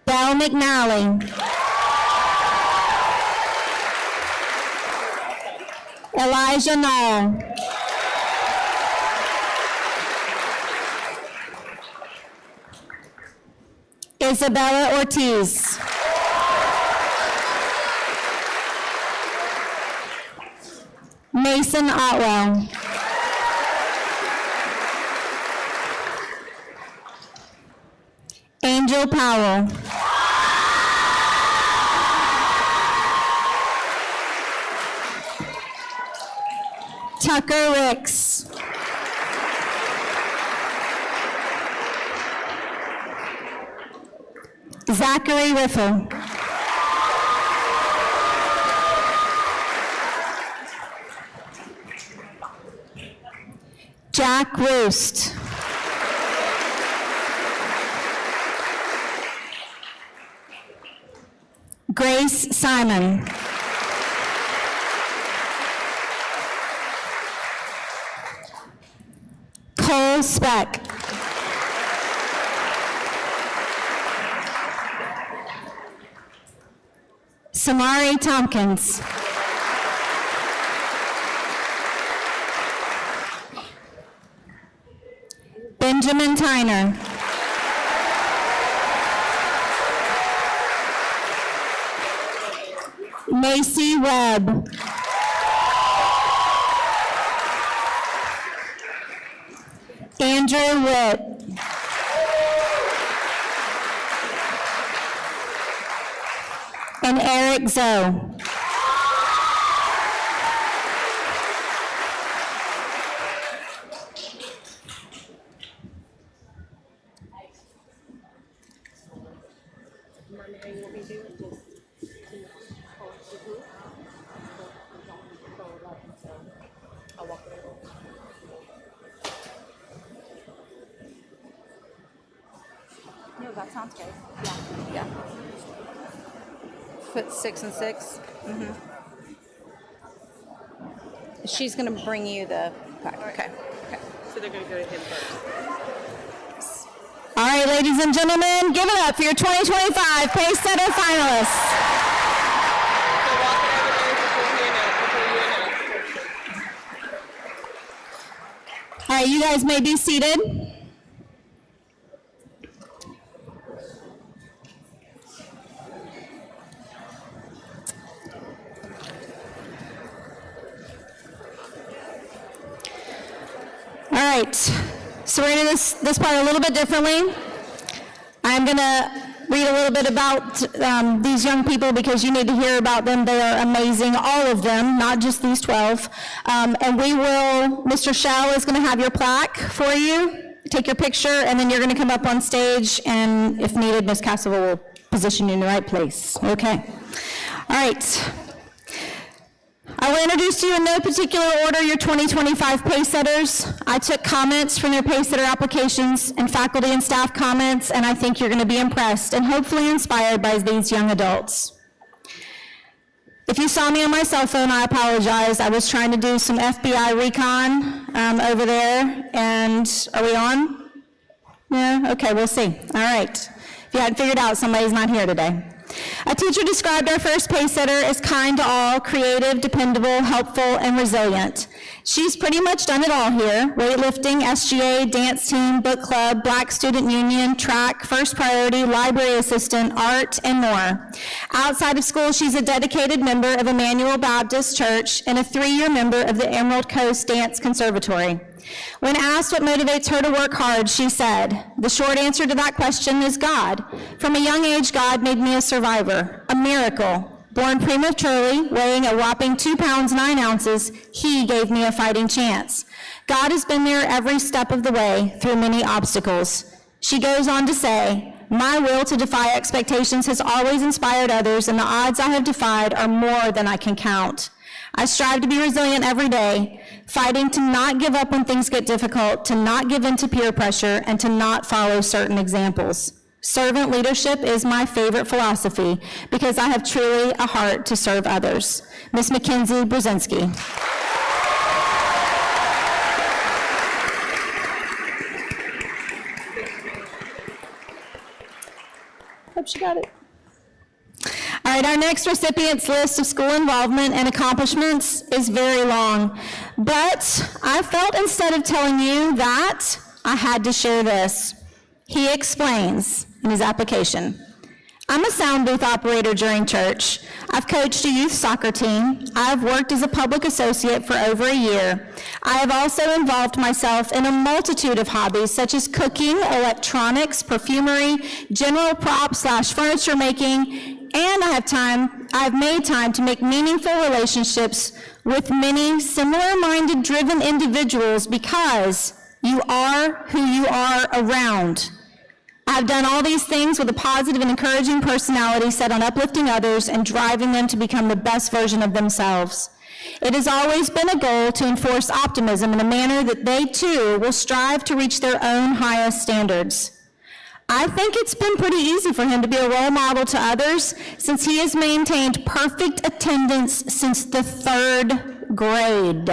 A: Belle McNally. Elijah Nall. Isabella Ortiz. Mason Otwell. Angel Powell. Tucker Ricks. Zachary Riffle. Jack Roost. Grace Simon. Cole Speck. Samari Tompkins. Benjamin Tyner. Macy Webb. Andrew Witt. And Eric Zoe.
G: No, that sounds good. Yeah. Put 6 and 6. She's gonna bring you the pack. Okay.
H: So they're going to go to him first.
A: All right, ladies and gentlemen, give it up for your 2025 Pace Setter finalists.
H: So walk it over there before you announce.
A: All right, you guys may be seated. All right, so we're going to do this part a little bit differently. I'm going to read a little bit about these young people because you need to hear about them. They are amazing, all of them, not just these 12. And Mr. Shell is going to have your plaque for you, take your picture, and then you're going to come up on stage, and if needed, Ms. Castle will position you in the right place. Okay. All right. I will introduce to you in no particular order your 2025 Pacesetters. I took comments from their Pacesetter applications and faculty and staff comments, and I think you're going to be impressed and hopefully inspired by these young adults. If you saw me on my cell phone, I apologize. I was trying to do some FBI recon over there, and are we on? Yeah, okay, we'll see. All right. If you hadn't figured out, somebody's not here today. A teacher described our first Pacesetter as kind to all, creative, dependable, helpful, and resilient. She's pretty much done it all here: weightlifting, SGA, dance team, book club, Black Student Union, track, first priority, library assistant, art, and more. Outside of school, she's a dedicated member of Emmanuel Baptist Church and a 3-year member of the Emerald Coast Dance Conservatory. When asked what motivates her to work hard, she said, "The short answer to that question is God. From a young age, God made me a survivor, a miracle. Born prematurely, weighing a whopping 2 pounds 9 ounces, He gave me a fighting chance. God has been there every step of the way through many obstacles." She goes on to say, "My will to defy expectations has always inspired others, and the odds I have defied are more than I can count. I strive to be resilient every day, fighting to not give up when things get difficult, to not give in to peer pressure, and to not follow certain examples. Servant leadership is my favorite philosophy because I have truly a heart to serve others." Ms. Mackenzie Brzezinski. Hope she got it. All right, our next recipient's list of school involvement and accomplishments is very long, but I felt instead of telling you that, I had to share this. He explains in his application, "I'm a sound booth operator during church. I've coached a youth soccer team. I've worked as a public associate for over a year. I have also involved myself in a multitude of hobbies such as cooking, electronics, perfumery, general prop/furniture making, and I've made time to make meaningful relationships with many similar-minded, driven individuals because you are who you are around. I've done all these things with a positive and encouraging personality set on uplifting others and driving them to become the best version of themselves. It has always been a goal to enforce optimism in a manner that they too will strive to reach their own highest standards. I think it's been pretty easy for him to be a role model to others since he has maintained perfect attendance since the 3rd grade.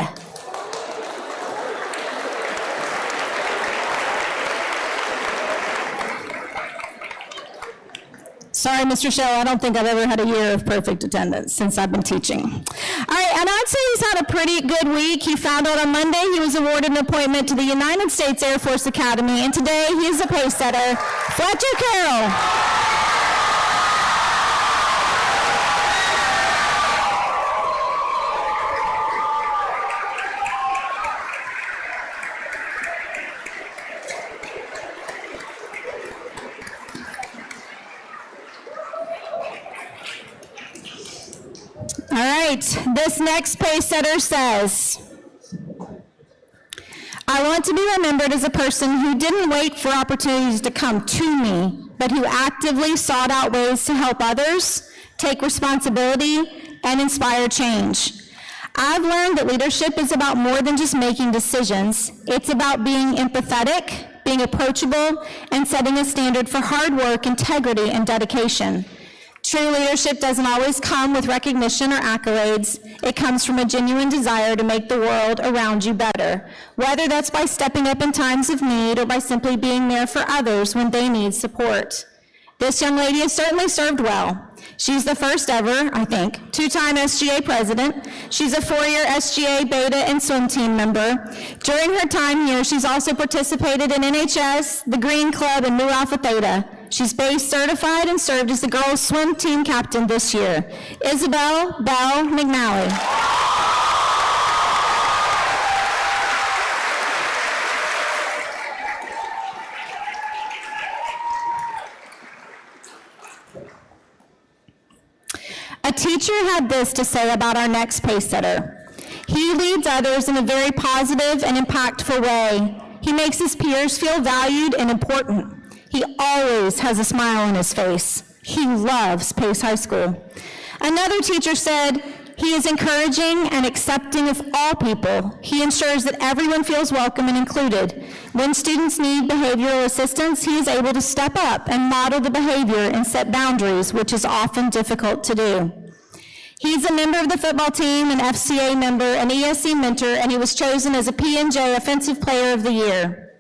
A: Sorry, Mr. Shell, I don't think I've ever had a year of perfect attendance since I've been teaching. All right, and I'd say he's had a pretty good week. He found out on Monday he was awarded an appointment to the United States Air Force Academy, and today he is a Pacesetter. Fletcher Carroll. All right, this next Pacesetter says, "I want to be remembered as a person who didn't wait for opportunities to come to me, but who actively sought out ways to help others, take responsibility, and inspire change. I've learned that leadership is about more than just making decisions. It's about being empathetic, being approachable, and setting a standard for hard work, integrity, and dedication. True leadership doesn't always come with recognition or accolades. It comes from a genuine desire to make the world around you better, whether that's by stepping up in times of need or by simply being there for others when they need support. This young lady has certainly served well. She's the first ever, I think, 2-time SGA president. She's a 4-year SGA beta and swim team member. During her time here, she's also participated in NHS, the Green Club, and Mu Alpha Theta. She's base certified and served as the girls' swim team captain this year. Isabel Bell McNally. had this to say about our next pace setter. He leads others in a very positive and impactful way. He makes his peers feel valued and important. He always has a smile on his face. He loves Pace High School. Another teacher said, he is encouraging and accepting of all people. He ensures that everyone feels welcome and included. When students need behavioral assistance, he is able to step up and model the behavior and set boundaries, which is often difficult to do. He's a member of the football team, an FCA member, an ESC mentor, and he was chosen as a P&J Offensive Player of the Year.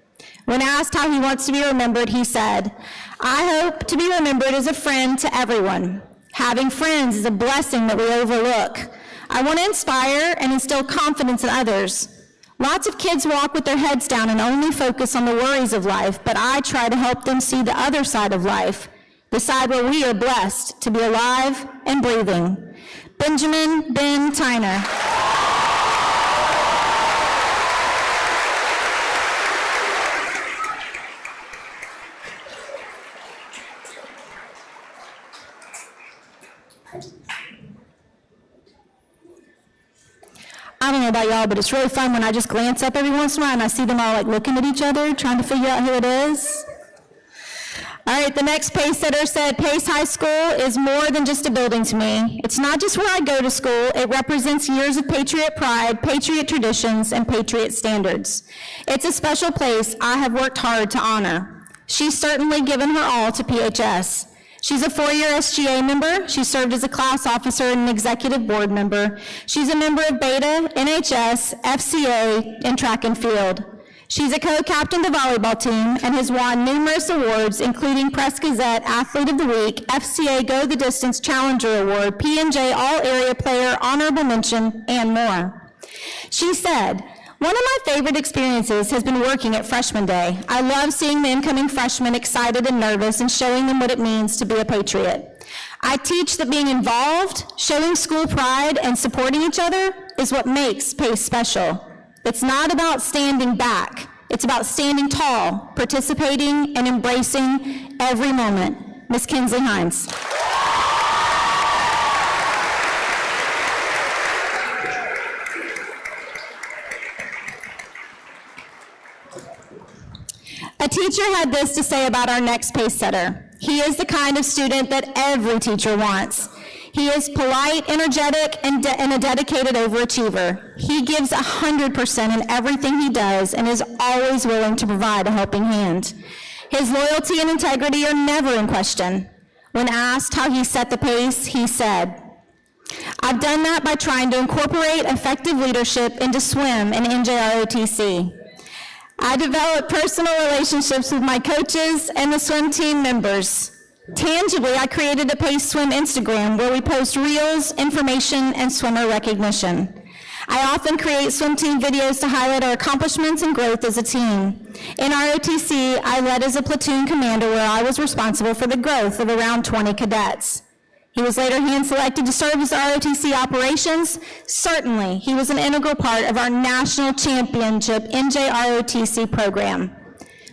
A: When asked how he wants to be remembered, he said, I hope to be remembered as a friend to everyone. Having friends is a blessing that we overlook. I want to inspire and instill confidence in others. Lots of kids walk with their heads down and only focus on the worries of life, but I try to help them see the other side of life, the side where we are blessed to be alive and breathing. Benjamin Ben Tyner. I don't know about y'all, but it's really fun when I just glance up every once in a while and I see them all like looking at each other, trying to figure out who it is. All right, the next pace setter said, Pace High School is more than just a building to me. It's not just where I go to school, it represents years of Patriot pride, Patriot traditions, and Patriot standards. It's a special place I have worked hard to honor. She's certainly given her all to PHS. She's a 4-year SGA member. She served as a class officer and an executive board member. She's a member of Beta, NHS, FCA, and track and field. She's a co-captain of the volleyball team and has won numerous awards, including Press Gazette Athlete of the Week, FCA Go the Distance Challenger Award, P&J All-Area Player, Honorable Mention, and more. She said, one of my favorite experiences has been working at Freshman Day. I love seeing the incoming freshmen excited and nervous and showing them what it means to be a Patriot. I teach that being involved, showing school pride, and supporting each other is what makes Pace special. It's not about standing back. It's about standing tall, participating, and embracing every moment. Ms. Kinsley Hines. A teacher had this to say about our next pace setter. He is the kind of student that every teacher wants. He is polite, energetic, and a dedicated overachiever. He gives 100% in everything he does and is always willing to provide a helping hand. His loyalty and integrity are never in question. When asked how he set the pace, he said, I've done that by trying to incorporate effective leadership into swim and NJROTC. I developed personal relationships with my coaches and the swim team members. Tangibly, I created a Pace Swim Instagram where we post reels, information, and swimmer recognition. I often create swim team videos to highlight our accomplishments and growth as a team. In ROTC, I led as a platoon commander where I was responsible for the growth of around 20 cadets. He was later hand-selected to serve as ROTC operations. Certainly, he was an integral part of our national championship NJROTC program.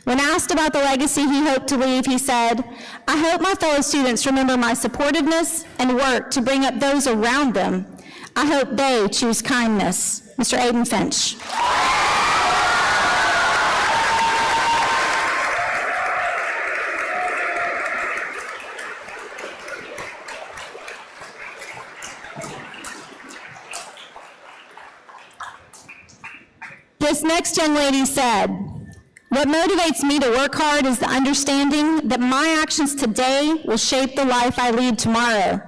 A: When asked about the legacy he hoped to leave, he said, I hope my fellow students remember my supportiveness and work to bring up those around them. I hope they choose kindness. Mr. Aiden Finch. This next young lady said, what motivates me to work hard is the understanding that my actions today will shape the life I lead tomorrow.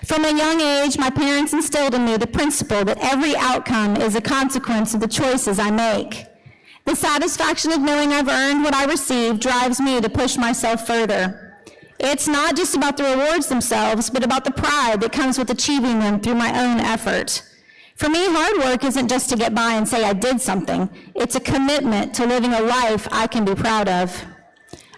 A: From a young age, my parents instilled in me the principle that every outcome is a consequence of the choices I make. The satisfaction of knowing I've earned what I receive drives me to push myself further. It's not just about the rewards themselves, but about the pride that comes with achieving them through my own effort. For me, hard work isn't just to get by and say I did something. It's a commitment to living a life I can be proud of.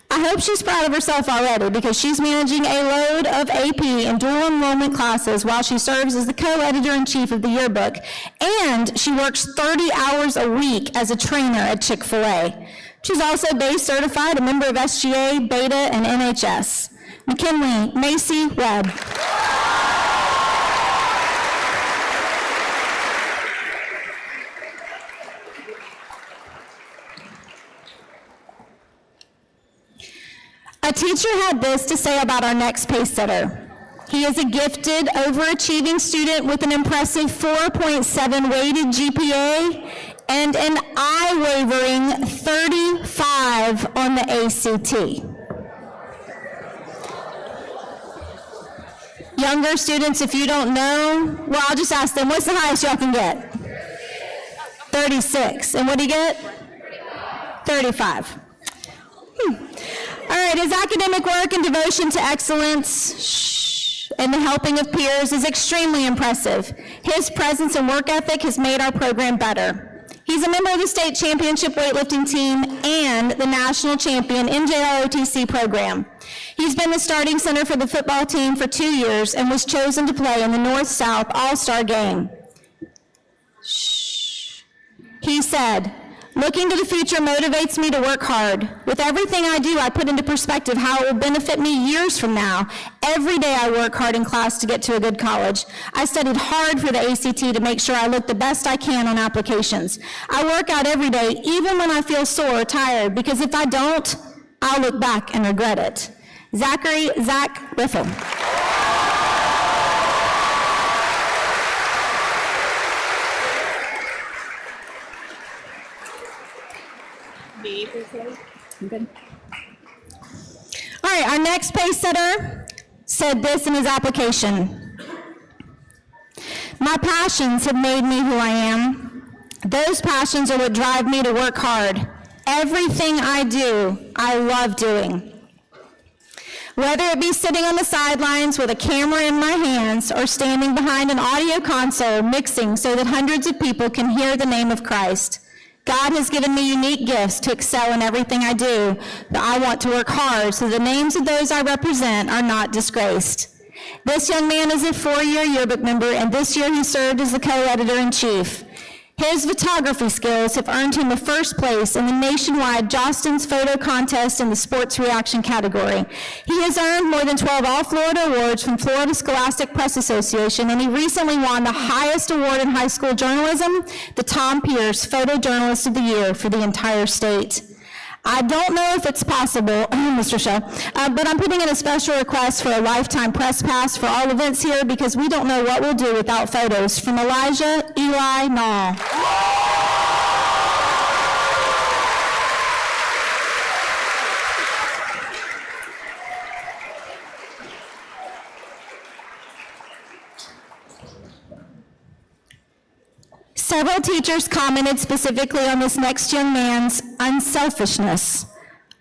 A: I hope she's proud of herself already because she's managing a load of AP and dual enrollment classes while she serves as the co-editor-in-chief of the yearbook, and she works 30 hours a week as a trainer at Chick-fil-A. She's also base certified, a member of SGA, Beta, and NHS. McKinley Macy Webb. teacher had this to say about our next pace setter. He is a gifted, overachieving student with an impressive 4.7 weighted GPA and an eye-wavering 35 on the ACT. Younger students, if you don't know, well, I'll just ask them, what's the highest y'all can get? 36. And what do you get? 35. All right, his academic work and devotion to excellence and the helping of peers is extremely impressive. His presence and work ethic has made our program better. He's a member of the state championship weightlifting team and the national champion NJROTC program. He's been the starting center for the football team for 2 years and was chosen to play in the North-South All-Star game. He said, "Looking to the future motivates me to work hard. With everything I do, I put into perspective how it will benefit me years from now. Every day I work hard in class to get to a good college. I studied hard for the ACT to make sure I look the best I can on applications. I work out every day, even when I feel sore or tired, because if I don't, I'll look back and regret it." Zach Riffle. All right, our next pace setter said this in his application. "My passions have made me who I am. Those passions are what drive me to work hard. Everything I do, I love doing. Whether it be sitting on the sidelines with a camera in my hands or standing behind an audio console mixing so that hundreds of people can hear the name of Christ. God has given me unique gifts to excel in everything I do, but I want to work hard so the names of those I represent are not disgraced." This young man is a 4-year yearbook member, and this year he served as the co-editor-in-chief. His photography skills have earned him the first place in the nationwide Jostens Photo Contest in the sports reaction category. He has earned more than 12 All-Florida awards from Florida Scholastic Press Association, and he recently won the highest award in high school journalism, the Tom Pierce Photojournalist of the Year for the entire state. I don't know if it's possible, Mr. Shaw, but I'm putting in a special request for a lifetime press pass for all events here because we don't know what we'll do without photos. From Elijah Eli Nall. Several teachers commented specifically on this next young man's unselfishness.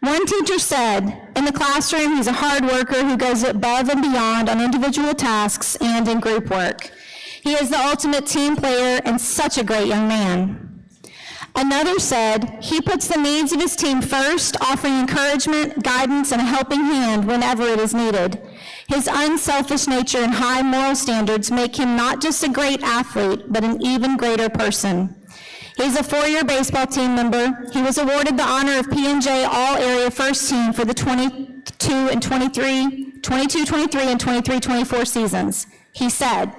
A: One teacher said, "In the classroom, he's a hard worker who goes above and beyond on individual tasks and in group work. He is the ultimate team player and such a great young man." Another said, "He puts the needs of his team first, offering encouragement, guidance, and a helping hand whenever it is needed. His unselfish nature and high moral standards make him not just a great athlete, but an even greater person." He's a 4-year baseball team member. He was awarded the honor of P&J All-Area First Team for the 22-23 and 23-24 seasons. He said,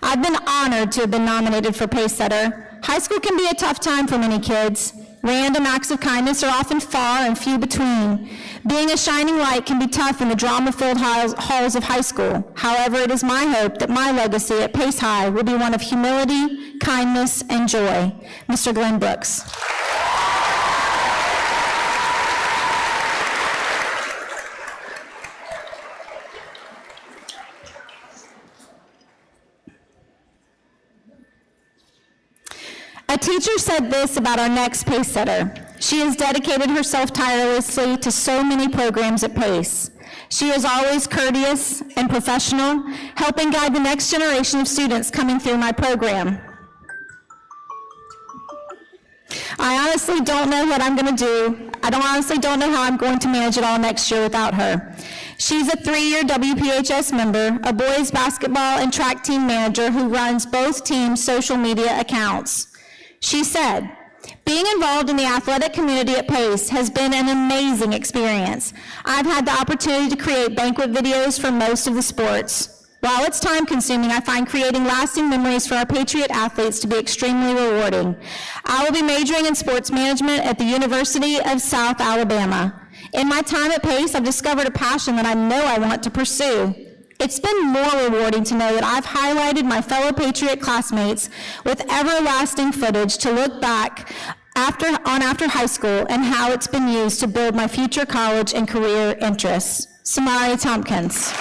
A: "I've been honored to have been nominated for pace setter. High school can be a tough time for many kids. Random acts of kindness are often far and few between. Being a shining light can be tough in the drama-filled halls of high school. However, it is my hope that my legacy at Pace High will be one of humility, kindness, and joy." Mr. Glenn Brooks. A teacher said this about our next pace setter. "She has dedicated herself tirelessly to so many programs at Pace. She is always courteous and professional, helping guide the next generation of students coming through my program. I honestly don't know what I'm going to do. I honestly don't know how I'm going to manage it all next year without her. She's a 3-year WPHS member, a boys basketball and track team manager who runs both teams' social media accounts." She said, "Being involved in the athletic community at Pace has been an amazing experience. I've had the opportunity to create banquet videos for most of the sports. While it's time-consuming, I find creating lasting memories for our Patriot athletes to be extremely rewarding. I will be majoring in sports management at the University of South Alabama.
C: In my time at Pace, I've discovered a passion that I know I want to pursue. It's been more rewarding to know that I've highlighted my fellow Patriot classmates with everlasting footage to look back after high school and how it's been used to build my future college and career interests. Samari Tompkins.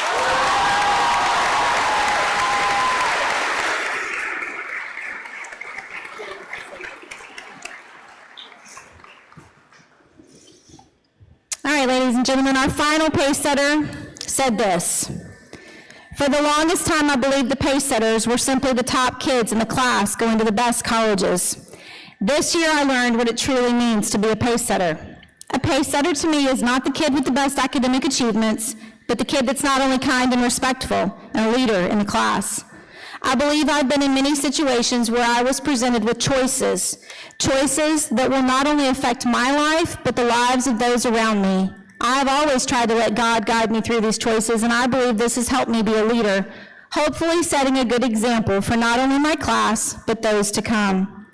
C: All right, ladies and gentlemen, our final pace setter said this. For the longest time, I believed the pace setters were simply the top kids in the class going to the best colleges. This year, I learned what it truly means to be a pace setter. A pace setter to me is not the kid with the best academic achievements, but the kid that's not only kind and respectful and a leader in the class. I believe I've been in many situations where I was presented with choices that will not only affect my life, but the lives of those around me. I've always tried to let God guide me through these choices, and I believe this has helped me be a leader, hopefully setting a good example for not only my class, but those to come.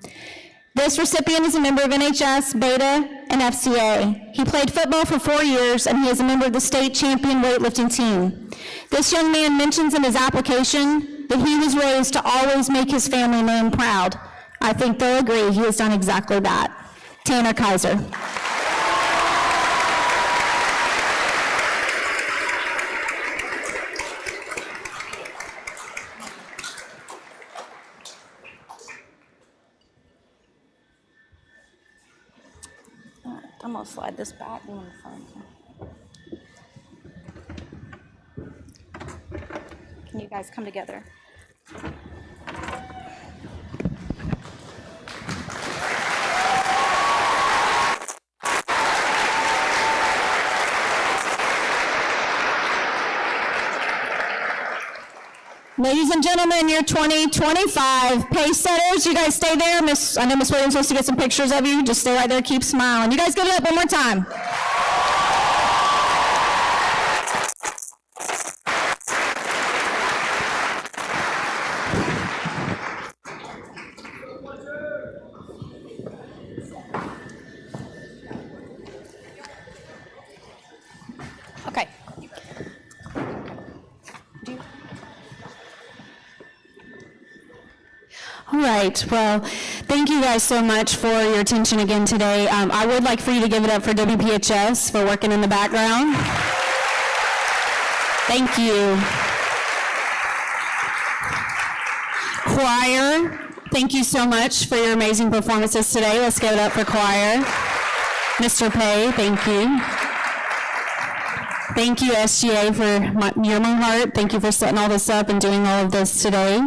C: This recipient is a member of NHS, Beta, and FCA. He played football for 4 years, and he is a member of the state champion weightlifting team. This young man mentions in his application that he was raised to always make his family name proud. I think they'll agree he has done exactly that. Tanner Kaiser.
G: I'm gonna slide this back in the front. Can you guys come together?
C: Ladies and gentlemen, your 2025 pace setters, you guys stay there. I know Miss Williams wants to get some pictures of you. Just stay right there, keep smiling. You guys give it up one more time.
G: Okay.
A: All right, well, thank you guys so much for your attention again today. I would like for you to give it up for WPHS for working in the background. Thank you. Choir, thank you so much for your amazing performances today. Let's give it up for choir. Mr. Pay, thank you. Thank you, SGA, for your heart. Thank you for setting all this up and doing all of this today.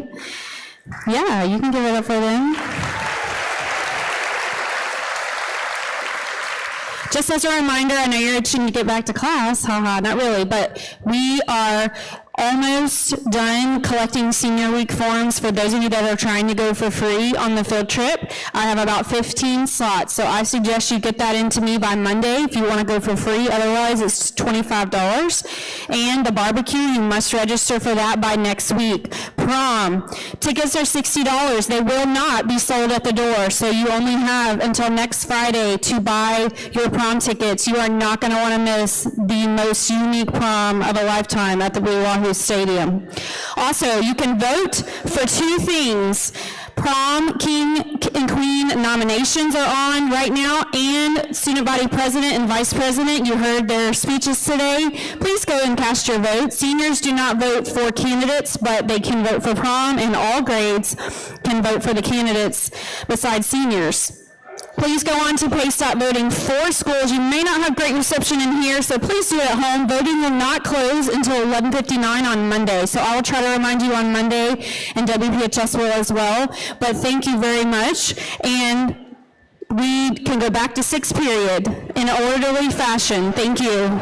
A: Yeah, you can give it up for them. Just as a reminder, I know you're itching to get back to class, haha, not really, but we are almost done collecting senior week forms for those of you that are trying to go for free on the field trip. I have about 15 slots, so I suggest you get that into me by Monday if you want to go for free. Otherwise, it's $25. And the barbecue, you must register for that by next week. Prom, tickets are $60. They will not be sold at the door, so you only have until next Friday to buy your prom tickets. You are not going to want to miss the most unique prom of a lifetime at the Blue Wahoo Stadium. Also, you can vote for 2 things. Prom King and Queen nominations are on right now, and student body president and vice president. You heard their speeches today. Please go and cast your vote. Seniors do not vote for candidates, but they can vote for prom, and all grades can vote for the candidates besides seniors. Please go on to pace.voting for schools. You may not have great reception in here, so please do it at home. Voting will not close until 11:59 on Monday, so I will try to remind you on Monday, and WPHS will as well. But thank you very much, and we can go back to 6th period in an orderly fashion. Thank you.